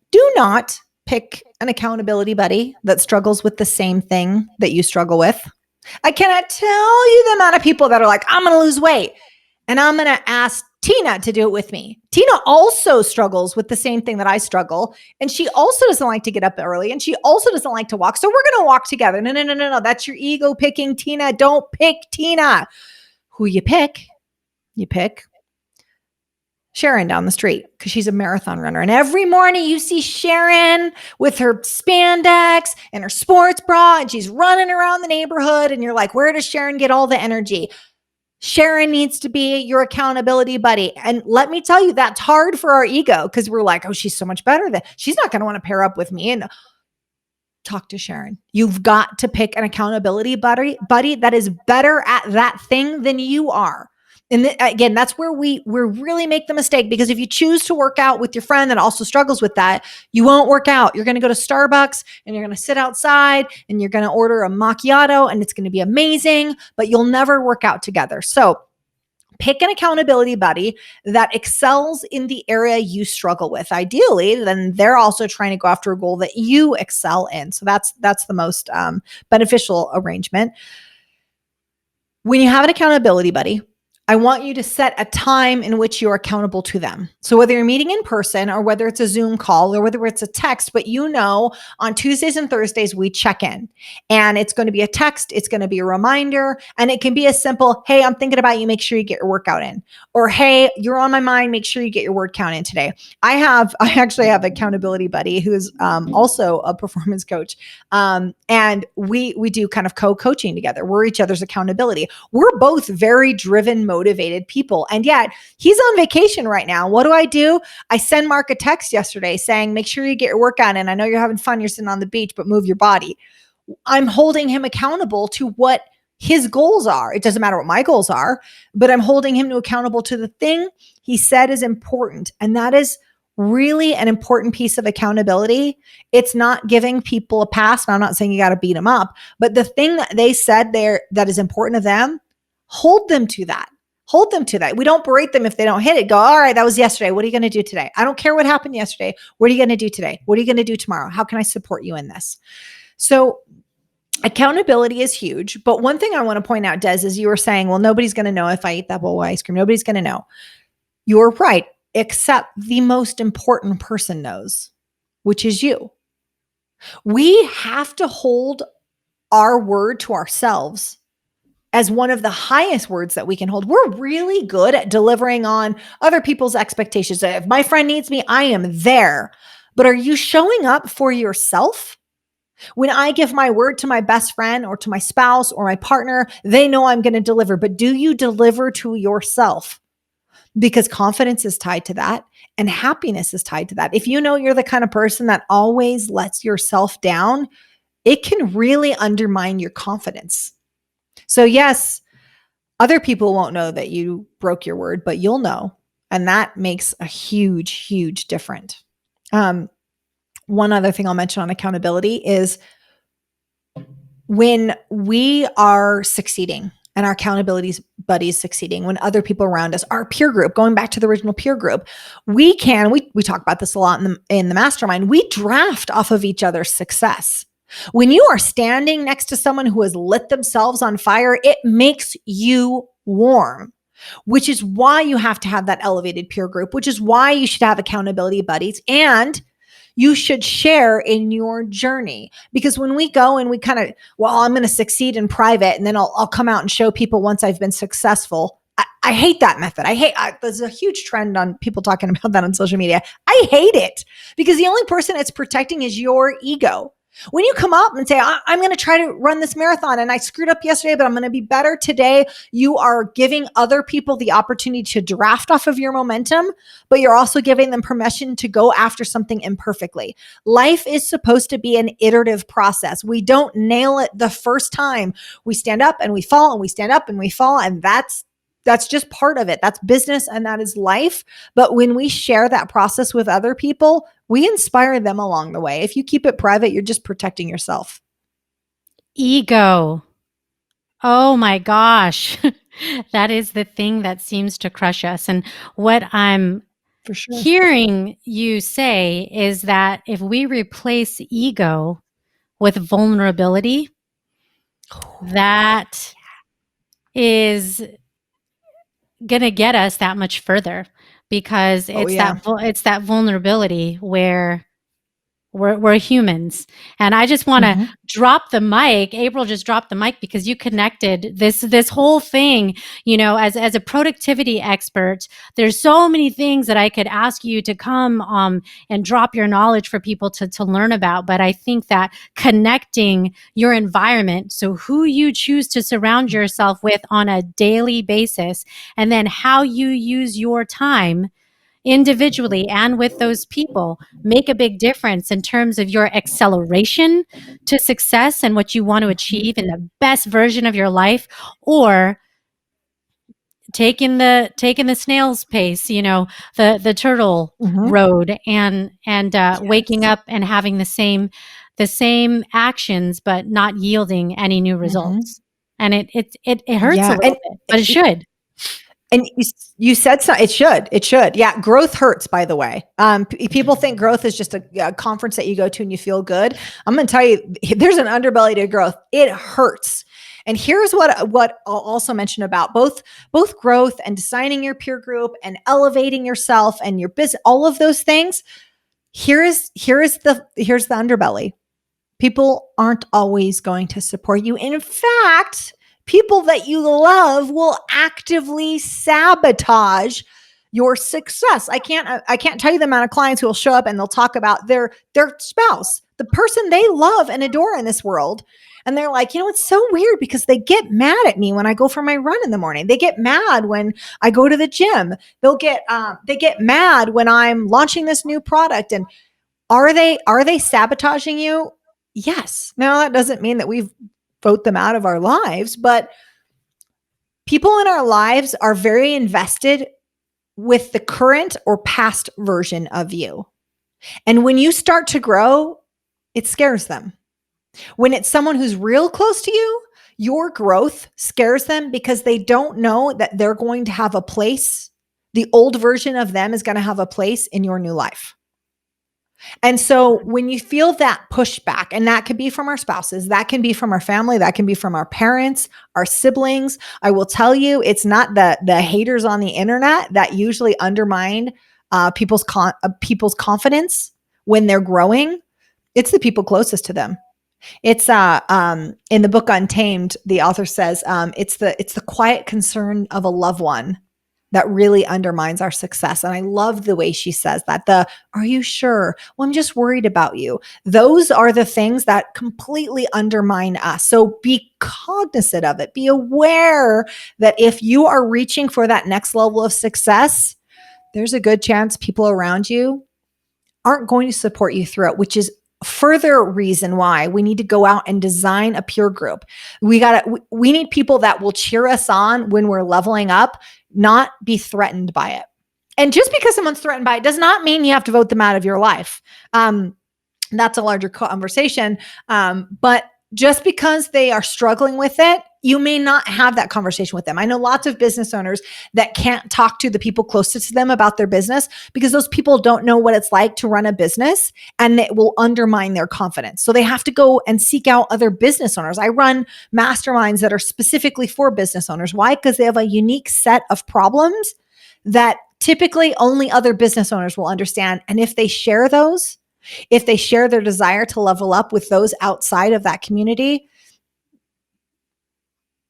Speaker 2: Do not pick an accountability buddy that struggles with the same thing that you struggle with. I cannot tell you the amount of people that are like, I'm going to lose weight and I'm going to ask Tina to do it with me. Tina also struggles with the same thing that I struggle. And she also doesn't like to get up early and she also doesn't like to walk. So we're going to walk together. No. That's your ego picking Tina. Don't pick Tina. Who you pick Sharon down the street because she's a marathon runner. And every morning you see Sharon with her spandex and her sports bra and she's running around the neighborhood and you're like, where does Sharon get all the energy? Sharon needs to be your accountability buddy. And let me tell you, that's hard for our ego because we're like, oh, she's so much better than she's not going to want to pair up with me. And talk to Sharon. You've got to pick an accountability buddy that is better at that thing than you are. And again, that's where we really make the mistake because if you choose to work out with your friend that also struggles with that, you won't work out. You're going to go to Starbucks and you're going to sit outside and you're going to order a macchiato and it's going to be amazing, but you'll never work out together. So pick an accountability buddy that excels in the area you struggle with. Ideally, then they're also trying to go after a goal that you excel in. So that's the most beneficial arrangement. When you have an accountability buddy, I want you to set a time in which you're accountable to them. So whether you're meeting in person or whether it's a Zoom call or whether it's a text, but on Tuesdays and Thursdays, we check in and it's going to be a text. It's going to be a reminder and it can be as simple, hey, I'm thinking about you. Make sure you get your workout in. Or, hey, you're on my mind. Make sure you get your word count in today. I actually have an accountability buddy who's also a performance coach. And we do kind of co-coaching together. We're each other's accountability. We're both very driven, motivated people. And yet he's on vacation right now. What do? I send Mark a text yesterday saying, make sure you get your workout in. I know you're having fun. You're sitting on the beach, but move your body. I'm holding him accountable to what his goals are. It doesn't matter what my goals are, but I'm holding him accountable to the thing he said is important. And that is really an important piece of accountability. It's not giving people a pass. And I'm not saying you got to beat them up, but the thing that they said there that is important to them, hold them to that. Hold them to that. We don't berate them if they don't hit it. Go, all right, that was yesterday. What are you going to do today? I don't care what happened yesterday. What are you going to do today? What are you going to do tomorrow? How can I support you in this? So accountability is huge. But one thing I want to point out, Des, is you were saying, well, nobody's going to know if I eat that bowl of ice cream. Nobody's going to know. You're right, except the most important person knows, which is you. We have to hold our word to ourselves as one of the highest words that we can hold. We're really good at delivering on other people's expectations. If my friend needs me, I am there. but are you showing up for yourself? When I give my word to my best friend or to my spouse or my partner, they know I'm going to deliver. But do you deliver to yourself? Because confidence is tied to that and happiness is tied to that. If you know you're the kind of person that always lets yourself down, it can really undermine your confidence. So, yes, other people won't know that you broke your word, but you'll know. And that makes a huge, huge difference. One other thing I'll mention on accountability is when we are succeeding and our accountability buddies succeeding, when other people around us, our peer group, going back to the original peer group, we talk about this a lot in the mastermind, we draft off of each other's success. When you are standing next to someone who has lit themselves on fire, it makes you warm, which is why you have to have that elevated peer group, which is why you should have accountability buddies, and you should share in your journey. Because when we go and we kind of, I'm going to succeed in private and then I'll come out and show people once I've been successful. I hate that method. There's a huge trend on people talking about that on social media. I hate it because the only person it's protecting is your ego. When you come up and say, I'm going to try to run this marathon and I screwed up yesterday, but I'm going to be better today. You are giving other people the opportunity to draft off of your momentum, but you're also giving them permission to go after something imperfectly. Life is supposed to be an iterative process. We don't nail it the first time. We stand up and we fall and we stand up and we fall. And that's just part of it. That's business and that is life. But when we share that process with other people, we inspire them along the way. If you keep it private, you're just protecting yourself.
Speaker 1: Ego. Oh my gosh. That is the thing that seems to crush us. And what I'm
Speaker 2: For sure.
Speaker 1: hearing you say is that if we replace ego with vulnerability, that is going to get us that much further, because it's that vulnerability where we're humans. And I just want to drop the mic. April just dropped the mic because you connected this whole thing, as a productivity expert. There's so many things that I could ask you to come and drop your knowledge for people to learn about. But I think that connecting your environment, so who you choose to surround yourself with on a daily basis, and then how you use your time individually and with those people, make a big difference in terms of your acceleration to success and what you want to achieve in the best version of your life, or taking the snail's pace, the turtle road, and yes, waking up and having the same actions but not yielding any new results. And it hurts a little bit, but it should.
Speaker 2: And you said so. It should. Yeah. Growth hurts, by the way. People think growth is just a conference that you go to and you feel good. I'm going to tell you, there's an underbelly to growth. It hurts. And here's what I'll also mention about both growth and designing your peer group and elevating yourself and your business, all of those things. Here's the underbelly. People aren't always going to support you. In fact, people that you love will actively sabotage your success. I can't tell you the amount of clients who will show up and they'll talk about their spouse, the person they love and adore in this world. And they're like, it's so weird because they get mad at me when I go for my run in the morning. They get mad when I go to the gym. They get mad when I'm launching this new product. And are they sabotaging you? Yes. Now that doesn't mean that we vote them out of our lives, but people in our lives are very invested with the current or past version of you. And when you start to grow, it scares them. When it's someone who's real close to you, your growth scares them because they don't know that they're going to have a place. The old version of them is going to have a place in your new life. And so when you feel that pushback, and that could be from our spouses, that can be from our family, that can be from our parents, our siblings, I will tell you, it's not the haters on the internet that usually undermine people's confidence when they're growing. It's the people closest to them. It's in the book Untamed, the author says it's the quiet concern of a loved one that really undermines our success. And I love the way she says that. Are you sure? Well, I'm just worried about you. Those are the things that completely undermine us. So be cognizant of it. Be aware that if you are reaching for that next level of success, there's a good chance people around you aren't going to support you through it, which is further reason why we need to go out and design a peer group. We need people that will cheer us on when we're leveling up, not be threatened by it. And just because someone's threatened by it does not mean you have to vote them out of your life. That's a larger conversation. But just because they are struggling with it, you may not have that conversation with them. I know lots of business owners that can't talk to the people closest to them about their business because those people don't know what it's like to run a business, and it will undermine their confidence. So they have to go and seek out other business owners. I run masterminds that are specifically for business owners. Why? Because they have a unique set of problems that typically only other business owners will understand. And if they share those, if they share their desire to level up with those outside of that community,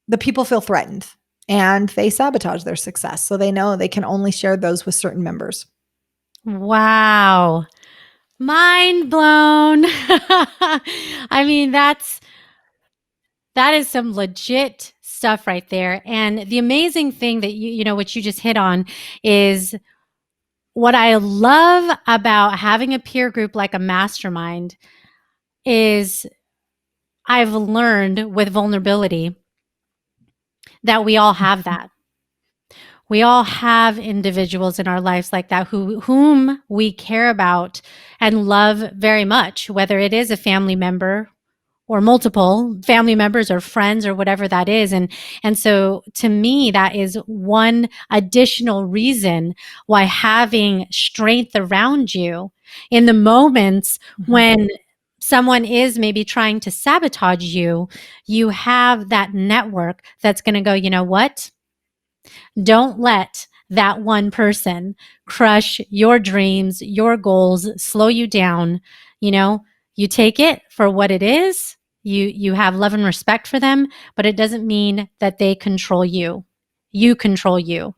Speaker 2: the people feel threatened and they sabotage their success. So they know they can only share those with certain members.
Speaker 1: Wow. Mind blown. I mean, that is some legit stuff right there. And the amazing thing that what you just hit on is what I love about having a peer group like a mastermind is I've learned with vulnerability that we all have that. We all have individuals in our lives like that whom we care about and love very much, whether it is a family member or multiple family members or friends or whatever that is. And so to me, that is one additional reason why having strength around you in the moments when someone is maybe trying to sabotage you, you have that network that's going to go, you know what? Don't let that one person crush your dreams, your goals, slow you down. You take it for what it is. You have love and respect for them, but it doesn't mean that they control you. You control you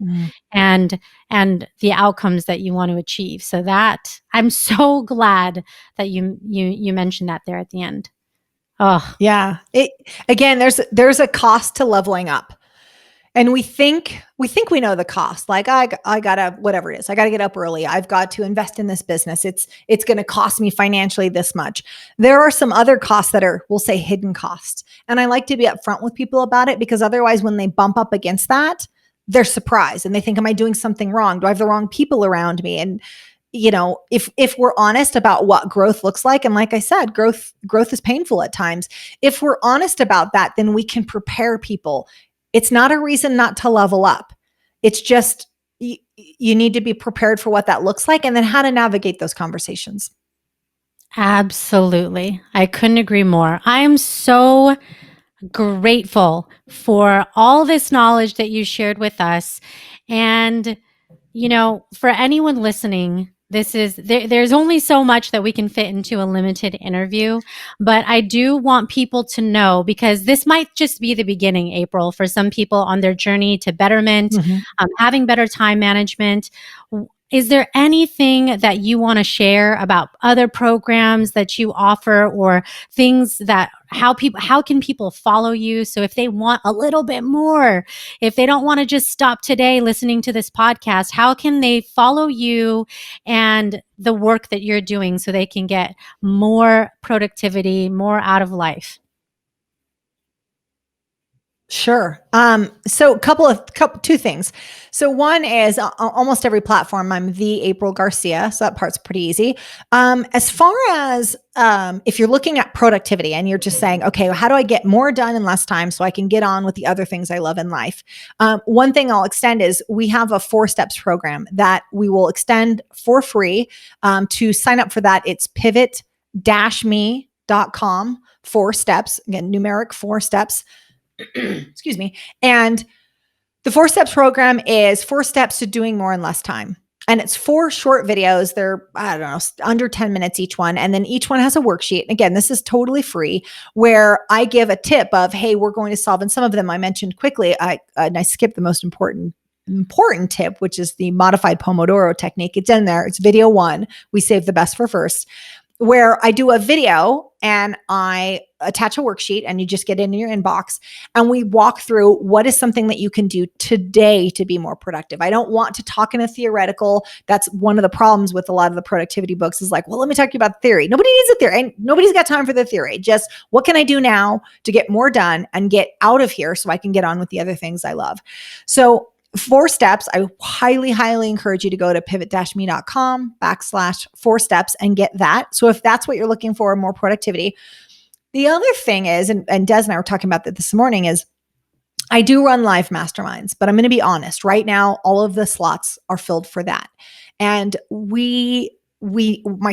Speaker 1: and the outcomes that you want to achieve. So that I'm so glad that you mentioned that there at the end. Oh,
Speaker 2: yeah. Again, there's a cost to leveling up. And we think we know the cost. Like I gotta, whatever it is, I gotta get up early. I've got to invest in this business. It's going to cost me financially this much. There are some other costs that are, we'll say, hidden costs. And I like to be upfront with people about it because otherwise when they bump up against that, they're surprised and they think, am I doing something wrong? Do I have the wrong people around me? And if we're honest about what growth looks like, and like I said, growth is painful at times. If we're honest about that, then we can prepare people. It's not a reason not to level up. It's just you need to be prepared for what that looks like and then how to navigate those conversations.
Speaker 1: Absolutely. I couldn't agree more. I am so grateful for all this knowledge that you shared with us. And, for anyone listening, there's only so much that we can fit into a limited interview, but I do want people to know, because this might just be the beginning, April, for some people on their journey to betterment, having better time management. Is there anything that you want to share about other programs that you offer, or things that how can people follow you? So if they want a little bit more, if they don't want to just stop today listening to this podcast, how can they follow you and the work that you're doing so they can get more productivity, more out of life?
Speaker 2: Sure. So two things. So one is almost every platform, I'm the April Garcia. So that part's pretty easy. As far as if you're looking at productivity and you're just saying, okay, how do I get more done in less time so I can get on with the other things I love in life? One thing I'll extend is we have a 4 steps program that we will extend for free. To sign up for that, it's pivot-me.com, 4 steps, again, numeric 4 steps. Excuse me. And the 4 steps program is 4 steps to doing more in less time. And it's 4 short videos. They're, I don't know, under 10 minutes each one. And then each one has a worksheet. And again, this is totally free, where I give a tip of, hey, we're going to solve. And some of them I mentioned quickly. And I skipped the most important important tip, which is the modified Pomodoro technique. It's in there. It's video 1. We save the best for first, where I do a video and I attach a worksheet and you just get it in your inbox and we walk through what is something that you can do today to be more productive. I don't want to talk in a theoretical. That's one of the problems with a lot of the productivity books is like, well, let me talk to you about theory. Nobody needs a theory and nobody's got time for the theory. Just what can I do now to get more done and get out of here so I can get on with the other things I love. So 4 steps. I highly, highly encourage you to go to pivot-me.com/4 steps and get that. So if that's what you're looking for, more productivity. The other thing is, and Des and I were talking about that this morning, is I do run live masterminds, but I'm going to be honest. Right now, all of the slots are filled for that. And my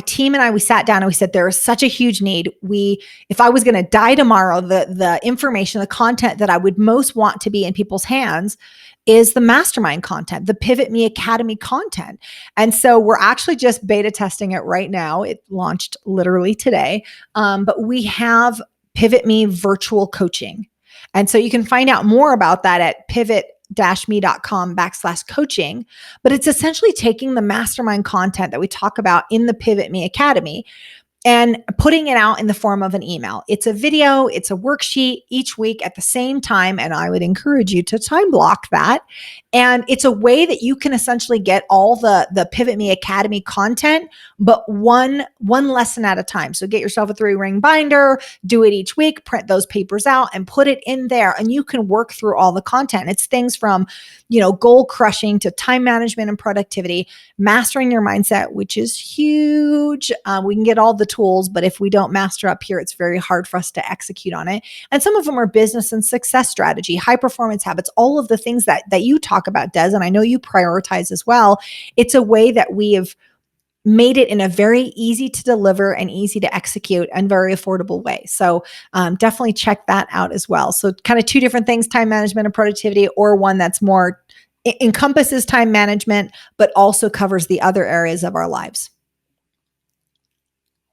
Speaker 2: team and I, we sat down and we said, there is such a huge need. If I was going to die tomorrow, the information, the content that I would most want to be in people's hands is the mastermind content, the Pivot Me Academy content. And so we're actually just beta testing it right now. It launched literally today. But we have Pivot Me virtual coaching. And so you can find out more about that at pivot-me.com/coaching. But it's essentially taking the mastermind content that we talk about in the Pivot Me Academy and putting it out in the form of an email. It's a video, it's a worksheet each week at the same time. And I would encourage you to time block that. And it's a way that you can essentially get all the Pivot Me Academy content, but one lesson at a time. So get yourself a 3-ring binder, do it each week, print those papers out and put it in there. And you can work through all the content. It's things from, goal crushing to time management and productivity, mastering your mindset, which is huge. We can get all the tools, but if we don't master up here, it's very hard for us to execute on it. And some of them are business and success strategy, high performance habits, all of the things that you talk about, Des, and I know you prioritize as well. It's a way that we have made it in a very easy to deliver and easy to execute and very affordable way. So definitely check that out as well. So kind of 2 different things, time management and productivity, or one that's more encompasses time management, but also covers the other areas of our lives.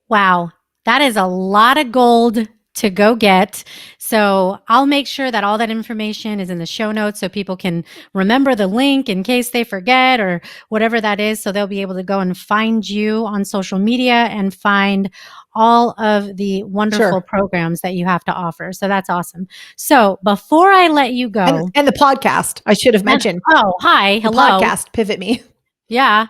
Speaker 1: Wow, that is a lot of gold to go get. So I'll make sure that all that information is in the show notes so people can remember the link in case they forget or whatever that is. So they'll be able to go and find you on social media and find all of the wonderful programs that you have to offer. So that's awesome. So before I let you go.
Speaker 2: And the podcast, I should have mentioned.
Speaker 1: Hi. Hello.
Speaker 2: The podcast, Pivot Me.
Speaker 1: Yeah.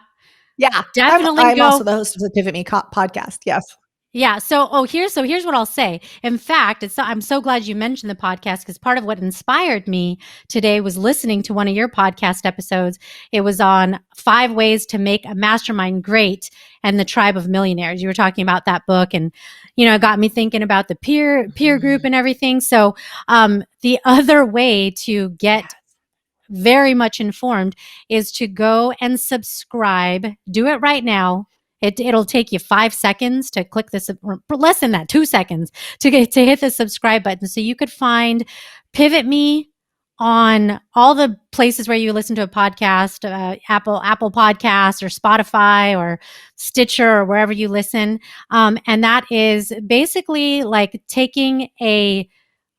Speaker 2: Yeah.
Speaker 1: Definitely
Speaker 2: I'm also the host of the Pivot Me podcast. Yes.
Speaker 1: Yeah. So here's what I'll say. In fact, I'm so glad you mentioned the podcast because part of what inspired me today was listening to one of your podcast episodes. It was on 5 ways to make a mastermind great and the tribe of millionaires. You were talking about that book and, it got me thinking about the peer group and everything. So, the other way to get very much informed is to go and subscribe. Do it right now. It'll take you 5 seconds to click this, or less than that, 2 seconds to hit the subscribe button. So you could find Pivot Me on all the places where you listen to a podcast, Apple Podcasts or Spotify or Stitcher or wherever you listen. And that is basically like taking a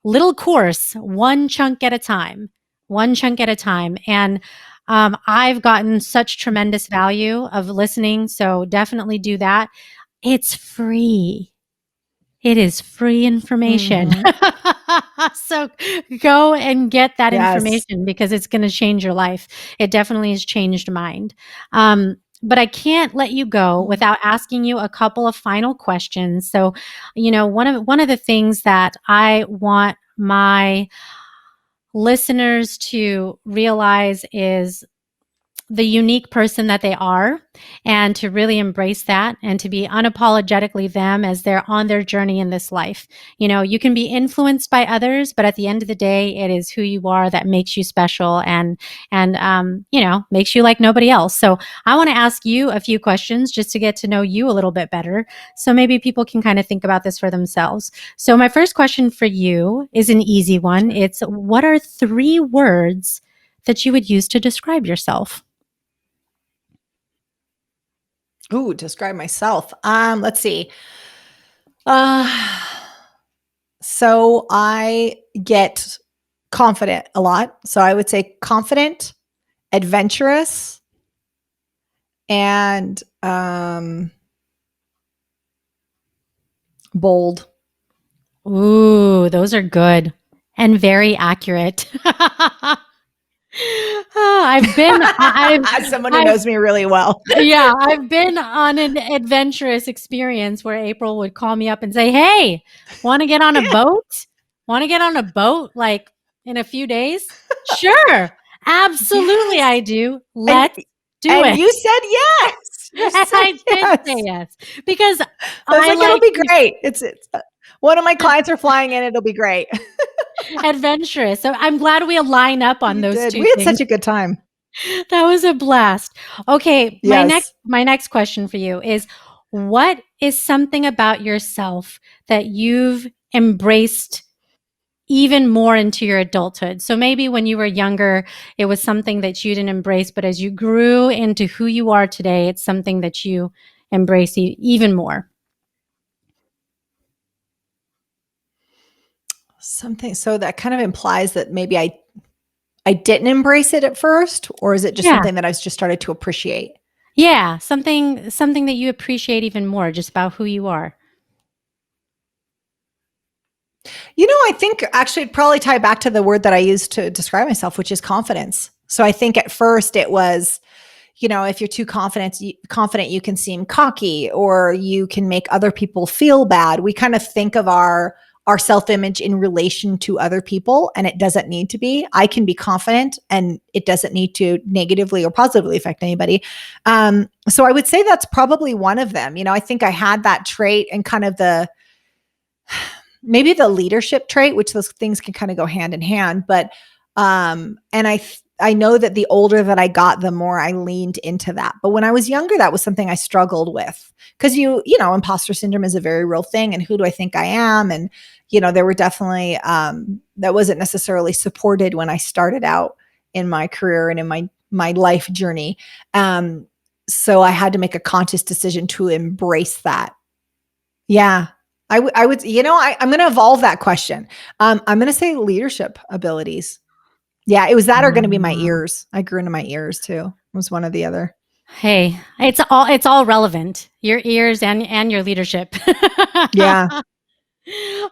Speaker 1: little course, one chunk at a time. And I've gotten such tremendous value of listening. So definitely do that. It's free. It is free information. Mm-hmm. So go and get that information because it's going to change your life. It definitely has changed mine. But I can't let you go without asking you a couple of final questions. So, one of the things that I want my listeners to realize is the unique person that they are and to really embrace that and to be unapologetically them as they're on their journey in this life. You can be influenced by others, but at the end of the day, it is who you are that makes you special and makes you like nobody else. So I want to ask you a few questions just to get to know you a little bit better. So maybe people can kind of think about this for themselves. So my first question for you is an easy one. It's, what are 3 words that you would use to describe yourself?
Speaker 2: Ooh, describe myself. Let's see. So I get confident a lot. So I would say confident adventurous, and bold.
Speaker 1: Ooh, those are good and very accurate. Oh,
Speaker 2: As someone who knows me really well.
Speaker 1: yeah, I've been on an adventurous experience where April would call me up and say, "Hey, want to get on a boat? Want to get on a boat like in a few days?" Sure. Absolutely,
Speaker 2: Yes.
Speaker 1: I do. Let's do
Speaker 2: And
Speaker 1: it.
Speaker 2: you said yes. You
Speaker 1: And
Speaker 2: said
Speaker 1: I did
Speaker 2: yes.
Speaker 1: say yes because
Speaker 2: I was
Speaker 1: I
Speaker 2: like, it'll
Speaker 1: like
Speaker 2: be great. It's one of my clients are flying in. It'll be great.
Speaker 1: adventurous. So I'm glad we align up on
Speaker 2: You
Speaker 1: those
Speaker 2: did.
Speaker 1: two
Speaker 2: We had
Speaker 1: things.
Speaker 2: such a good time.
Speaker 1: That was a blast. Okay,
Speaker 2: Yes.
Speaker 1: my next question for you is what is something about yourself that you've embraced even more into your adulthood? So maybe when you were younger, it was something that you didn't embrace, but as you grew into who you are today, it's something that you embrace even more.
Speaker 2: Something. So that kind of implies that maybe I didn't embrace it at first, or is it just
Speaker 1: Yeah.
Speaker 2: something that I just started to appreciate?
Speaker 1: Yeah, something that you appreciate even more just about who you are.
Speaker 2: I think actually it'd probably tie back to the word that I used to describe myself, which is confidence. So I think at first it was, if you're too confident, you can seem cocky or you can make other people feel bad. We kind of think of our self-image in relation to other people, and it doesn't need to be. I can be confident and it doesn't need to negatively or positively affect anybody. So I would say that's probably one of them. I think I had that trait and kind of maybe the leadership trait, which those things can kind of go hand in hand. But and I know that the older that I got, the more I leaned into that. But when I was younger, that was something I struggled with because imposter syndrome is a very real thing. And who do I think I am? And there were definitely that wasn't necessarily supported when I started out in my career and in my life journey. So I had to make a conscious decision to embrace that. Yeah. I would, I'm going to evolve that question. I'm going to say leadership abilities. Yeah, it was that or going to be my
Speaker 1: Wow.
Speaker 2: ears. I grew into my ears too. It was one or the other.
Speaker 1: Hey, it's all relevant. Your ears and your leadership.
Speaker 2: Yeah.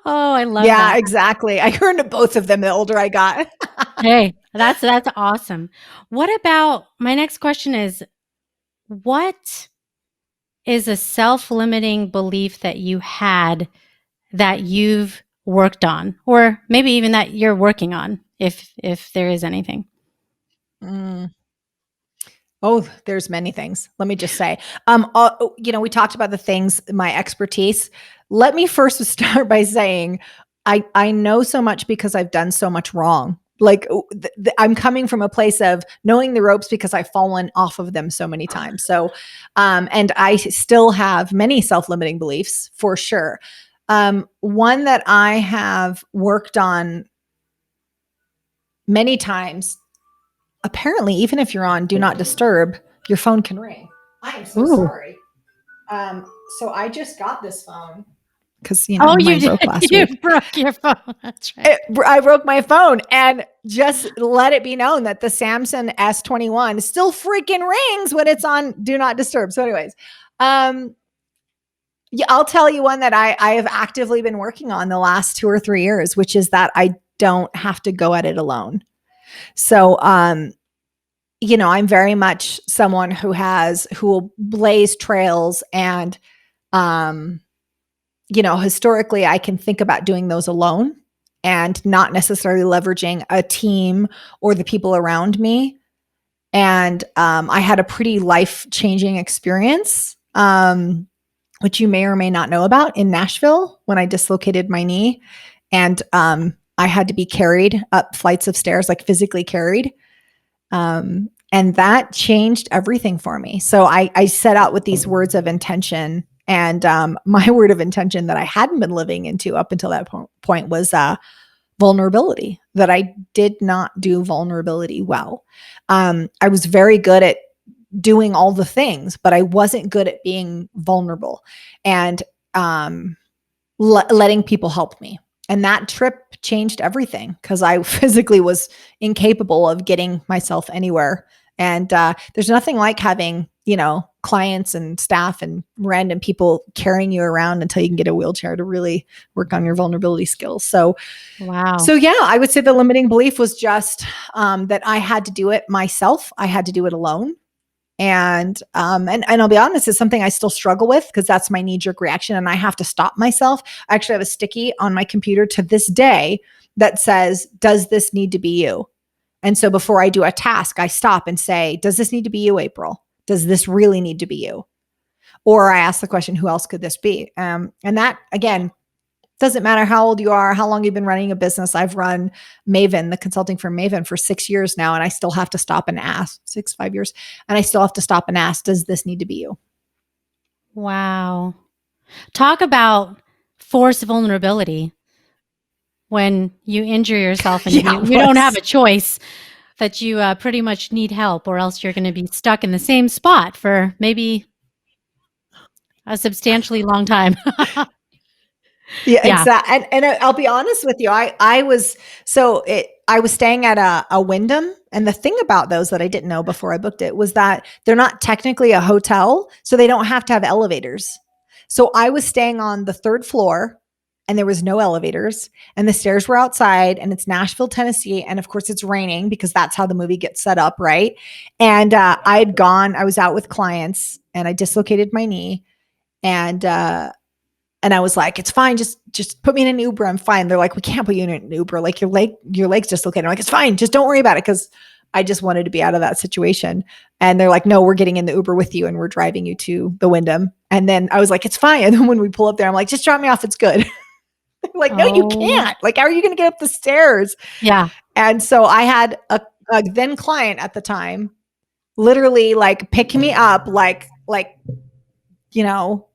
Speaker 1: Oh, I love
Speaker 2: Yeah,
Speaker 1: that.
Speaker 2: exactly. I grew into both of them the older I got.
Speaker 1: Hey, that's awesome. What about my next question is what is a self-limiting belief that you had that you've worked on or maybe even that you're working on if there is anything?
Speaker 2: Mm. Oh, there's many things. Let me just say, we talked about the things, my expertise. Let me first start by saying, I know so much because I've done so much wrong. Like I'm coming from a place of knowing the ropes because I've fallen off of them so many times. So, and I still have many self-limiting beliefs for sure. One that I have worked on many times. Apparently, even if you're on Do Not Disturb, your phone can ring. I am so
Speaker 1: Ooh.
Speaker 2: sorry. So I just got this phone because
Speaker 1: Oh, you
Speaker 2: mine
Speaker 1: did.
Speaker 2: broke last
Speaker 1: You
Speaker 2: week.
Speaker 1: broke your phone. That's right.
Speaker 2: I broke my phone, and just let it be known that the Samsung S21 still freaking rings when it's on Do Not Disturb. So, anyways, yeah, I'll tell you one that I have actively been working on the last 2 or 3 years, which is that I don't have to go at it alone. So, I'm very much someone who will blaze trails and, historically I can think about doing those alone and not necessarily leveraging a team or the people around me. And, I had a pretty life-changing experience, which you may or may not know about in Nashville when I dislocated my knee and, I had to be carried up flights of stairs, like physically carried. And that changed everything for me. So I set out with these words of intention. And my word of intention that I hadn't been living into up until that point was vulnerability, that I did not do vulnerability well. I was very good at doing all the things, but I wasn't good at being vulnerable and letting people help me. And that trip changed everything because I physically was incapable of getting myself anywhere And there's nothing like having, clients and staff and random people carrying you around until you can get a wheelchair to really work on your vulnerability skills. So,
Speaker 1: Wow.
Speaker 2: yeah, I would say the limiting belief was just that I had to do it myself. I had to do it alone. And I'll be honest, it's something I still struggle with because that's my knee-jerk reaction, and I have to stop myself. I actually have a sticky on my computer to this day that says, "Does this need to be you?" And so before I do a task, I stop and say, "Does this need to be you, April? Does this really need to be you?" Or I ask the question, "Who else could this be?" And that, again, doesn't matter how old you are, how long you've been running a business. I've run Maven, the consulting firm Maven, for 6 years now, and I still have to stop and ask, 5 years, and I still have to stop and ask, does this need to be you?
Speaker 1: Wow. Talk about forced vulnerability when you injure yourself and
Speaker 2: Yeah,
Speaker 1: you don't have a choice, that you pretty much need help, or else you're going to be stuck in the same spot for maybe a substantially long time.
Speaker 2: Yeah,
Speaker 1: Yeah.
Speaker 2: exactly. And I'll be honest with you. I was staying at a Wyndham, and the thing about those that I didn't know before I booked it was that they're not technically a hotel, so they don't have to have elevators. So I was staying on the third floor, and there was no elevators, and the stairs were outside, and it's Nashville, Tennessee, and of course it's raining because that's how the movie gets set up, right? And I was out with clients, and I dislocated my knee, and I was like, "It's fine. Just put me in an Uber. I'm fine." They're like, "We can't put you in an Uber. Like your leg's dislocated." I'm like, "It's fine. Just don't worry about it." Cause I just wanted to be out of that situation. And they're like, "No, we're getting in the Uber with you and we're driving you to the Wyndham." And then I was like, "It's fine." And then when we pull up there, I'm like, "Just drop me off. It's good." They're like, "No, you
Speaker 1: Oh,
Speaker 2: can't. Like, how are you going to get up the stairs?"
Speaker 1: yeah.
Speaker 2: And so I had a then client at the time literally like pick me up, you know,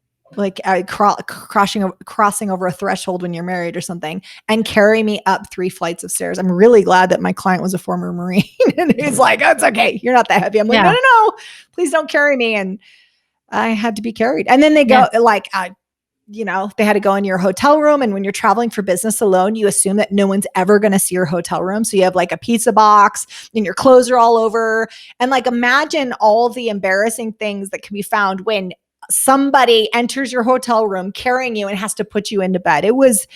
Speaker 2: crossing over a threshold when you're married or something, and carry me up 3 flights of stairs. I'm really glad that my client was a former Marine and he's like, "Oh, it's okay. You're not that heavy." I'm like, "No,
Speaker 1: Yeah.
Speaker 2: no, no, please don't carry me." And I had to be carried. And then they
Speaker 1: Yeah.
Speaker 2: go like, they had to go in your hotel room. And when you're traveling for business alone, you assume that no one's ever going to see your hotel room. So you have like a pizza box and your clothes are all over. And like, imagine all the embarrassing things that can be found when somebody enters your hotel room carrying you and has to put you into bed. It was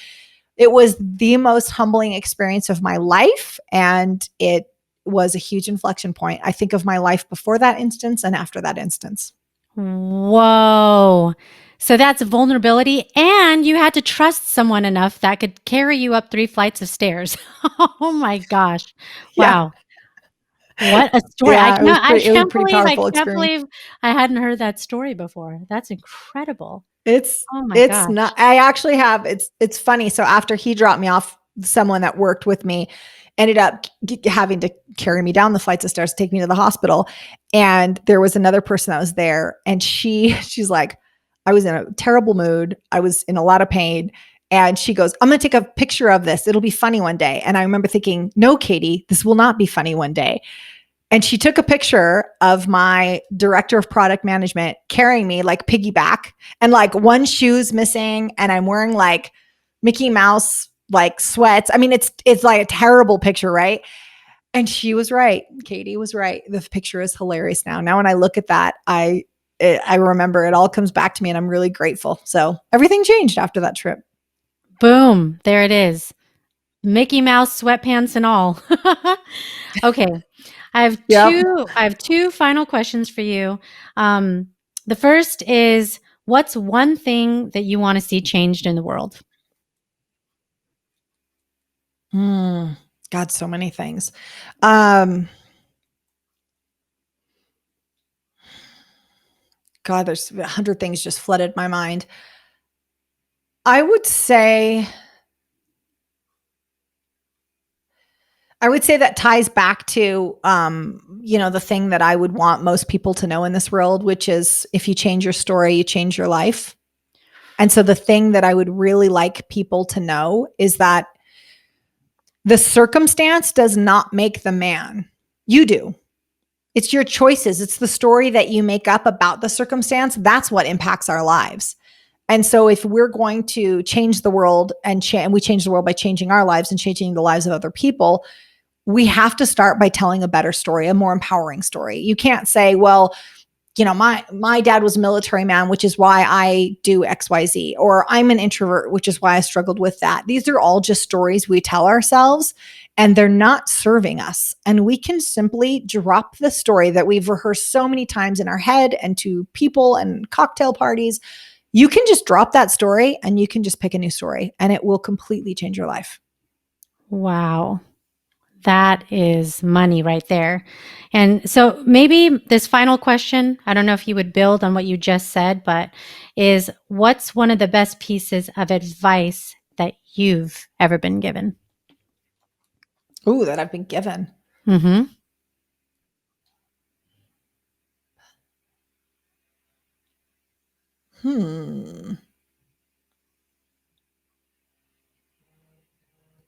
Speaker 2: the most humbling experience of my life. And it was a huge inflection point. I think of my life before that instance and after that instance.
Speaker 1: Whoa. So that's vulnerability. And you had to trust someone enough that could carry you up 3 flights of stairs. Oh my gosh.
Speaker 2: Yeah.
Speaker 1: Wow. What a story.
Speaker 2: Yeah. It was a pretty
Speaker 1: I
Speaker 2: powerful
Speaker 1: can't
Speaker 2: experience.
Speaker 1: believe I hadn't heard that story before. That's incredible.
Speaker 2: It's
Speaker 1: Oh my
Speaker 2: it's not
Speaker 1: gosh.
Speaker 2: I actually have it's funny. So after he dropped me off, someone that worked with me ended up having to carry me down the flights of stairs, take me to the hospital. And there was another person that was there, and she's like, "I was in a terrible mood. I was in a lot of pain." And she goes, "I'm going to take a picture of this. It'll be funny one day." And I remember thinking, "No, Katie, this will not be funny one day." And she took a picture of my director of product management carrying me like piggyback, and like one shoe's missing, and I'm wearing like Mickey Mouse like sweats. I mean, it's like a terrible picture, right? And she was right. Katie was right. The picture is hilarious now. Now when I look at that, I remember it all comes back to me, and I'm really grateful. So everything changed after that trip.
Speaker 1: Boom. There it is. Mickey Mouse sweatpants and all. Okay.
Speaker 2: Yep.
Speaker 1: I have two final questions for you. The first is, what's one thing that you want to see changed in the world?
Speaker 2: God, so many things. Um, God, there's 100 things just flooded my mind. I would say that ties back to, the thing that I would want most people to know in this world, which is if you change your story, you change your life. And so the thing that I would really like people to know is that the circumstance does not make the man. You do. It's your choices. It's the story that you make up about the circumstance. That's what impacts our lives. And so if we're going to change the world and we change the world by changing our lives and changing the lives of other people, we have to start by telling a better story, a more empowering story. You can't say, well, my dad was a military man, which is why I do XYZ, or I'm an introvert, which is why I struggled with that. These are all just stories we tell ourselves, and they're not serving us. And we can simply drop the story that we've rehearsed so many times in our head and to people and cocktail parties. You can just drop that story and you can just pick a new story, and it will completely change your life.
Speaker 1: Wow. That is money right there. And so maybe this final question, I don't know if you would build on what you just said, but is what's one of the best pieces of advice that you've ever been given?
Speaker 2: Ooh, that I've been given.
Speaker 1: Mm-hmm.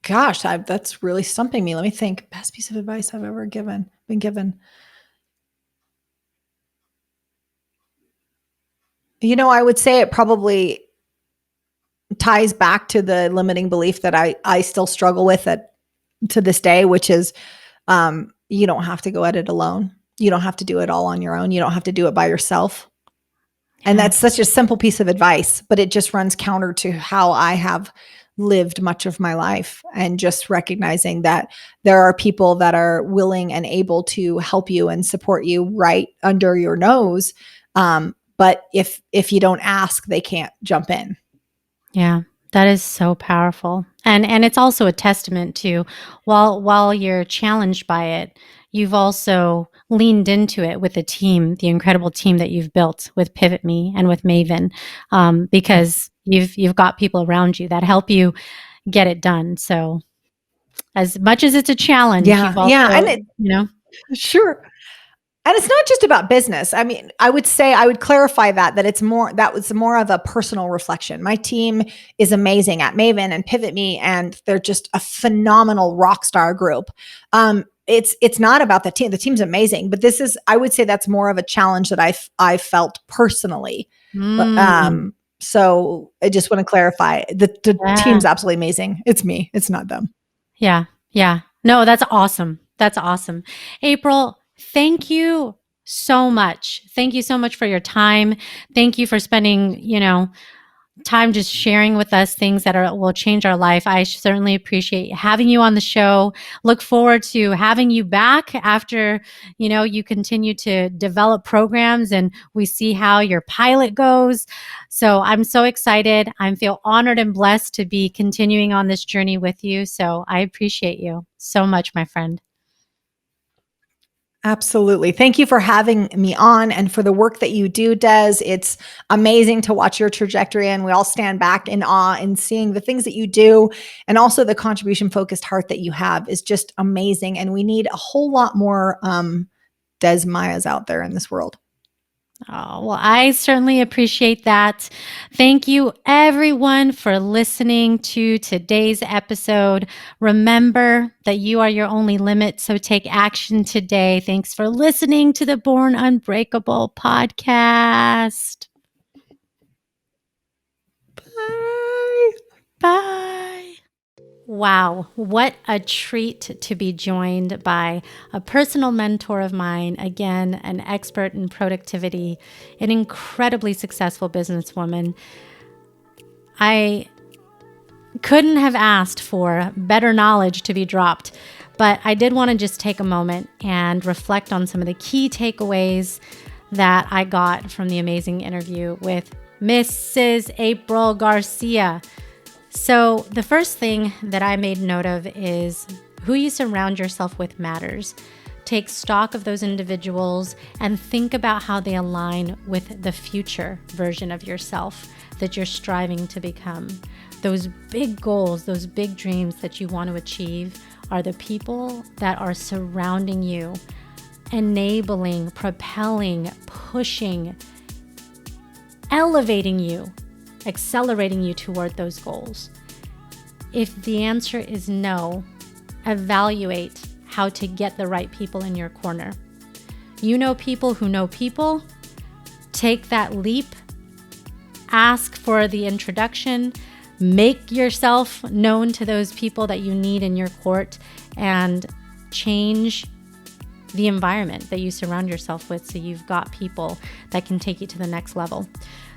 Speaker 2: Gosh, that's really stumping me. Let me think. Best piece of advice I've ever been given. I would say it probably ties back to the limiting belief that I still struggle with to this day, which is you don't have to go at it alone. You don't have to do it all on your own. You don't have to do it by yourself. And
Speaker 1: Yeah.
Speaker 2: that's such a simple piece of advice, but it just runs counter to how I have lived much of my life, and just recognizing that there are people that are willing and able to help you and support you right under your nose. But if you don't ask, they can't jump in.
Speaker 1: Yeah, that is so powerful. And it's also a testament to while you're challenged by it, you've also leaned into it with the team, the incredible team that you've built with Pivot Me and with Maven, because you've got people around you that help you get it done. So as much as it's a challenge,
Speaker 2: Yeah,
Speaker 1: you've
Speaker 2: yeah, and
Speaker 1: also,
Speaker 2: sure. And it's not just about business. I mean, I would clarify that was more of a personal reflection. My team is amazing at Maven and Pivot Me, and they're just a phenomenal rock star group. It's not about the team. The team's amazing, but I would say that's more of a challenge that I felt personally. But
Speaker 1: Mm,
Speaker 2: so I just want to clarify the
Speaker 1: yeah.
Speaker 2: team's absolutely amazing. It's me. It's not them.
Speaker 1: Yeah. Yeah. No, that's awesome. That's awesome. April, thank you so much. Thank you so much for your time. Thank you for spending, time just sharing with us things that will change our life. I certainly appreciate having you on the show. Look forward to having you back after, you continue to develop programs and we see how your pilot goes. So I'm so excited. I feel honored and blessed to be continuing on this journey with you. So I appreciate you so much, my friend.
Speaker 2: Absolutely. Thank you for having me on and for the work that you do, Des. It's amazing to watch your trajectory, and we all stand back in awe in seeing the things that you do, and also the contribution focused heart that you have is just amazing. And we need a whole lot more Des Mayas out there in this world.
Speaker 1: Oh, well, I certainly appreciate that. Thank you, everyone, for listening to today's episode. Remember that you are your only limit, so take action today. Thanks for listening to the Born Unbreakable podcast.
Speaker 2: Bye.
Speaker 1: Bye. Wow, what a treat to be joined by a personal mentor of mine, again, an expert in productivity, an incredibly successful businesswoman. I couldn't have asked for better knowledge to be dropped, but I did want to just take a moment and reflect on some of the key takeaways that I got from the amazing interview with Mrs. April Garcia. So the first thing that I made note of is who you surround yourself with matters. Take stock of those individuals and think about how they align with the future version of yourself that you're striving to become. Those big goals, those big dreams that you want to achieve are the people that are surrounding you, enabling, propelling, pushing, elevating you, accelerating you toward those goals. If the answer is no, evaluate how to get the right people in your corner. You know people who know people. Take that leap. Ask for the introduction. Make yourself known to those people that you need in your court, and change the environment that you surround yourself with so you've got people that can take you to the next level.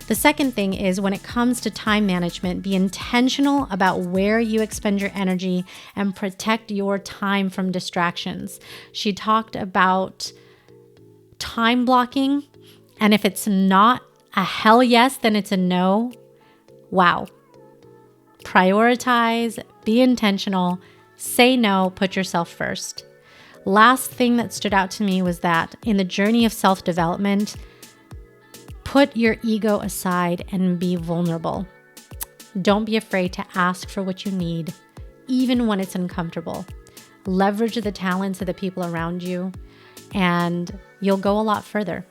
Speaker 1: The second thing is, when it comes to time management, be intentional about where you expend your energy and protect your time from distractions. She talked about time blocking, and if it's not a hell yes, then it's a no. Wow. Prioritize, be intentional, say no, put yourself first. Last thing that stood out to me was that in the journey of self-development, put your ego aside and be vulnerable. Don't be afraid to ask for what you need, even when it's uncomfortable. Leverage the talents of the people around you, and you'll go a lot further.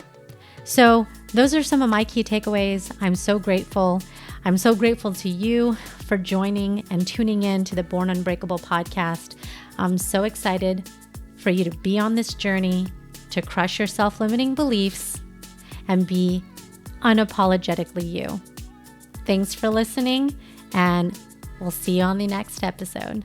Speaker 1: So those are some of my key takeaways. I'm so grateful. I'm so grateful to you for joining and tuning in to the Born Unbreakable podcast. I'm so excited for you to be on this journey to crush your self-limiting beliefs and be unapologetically you. Thanks for listening, and we'll see you on the next episode.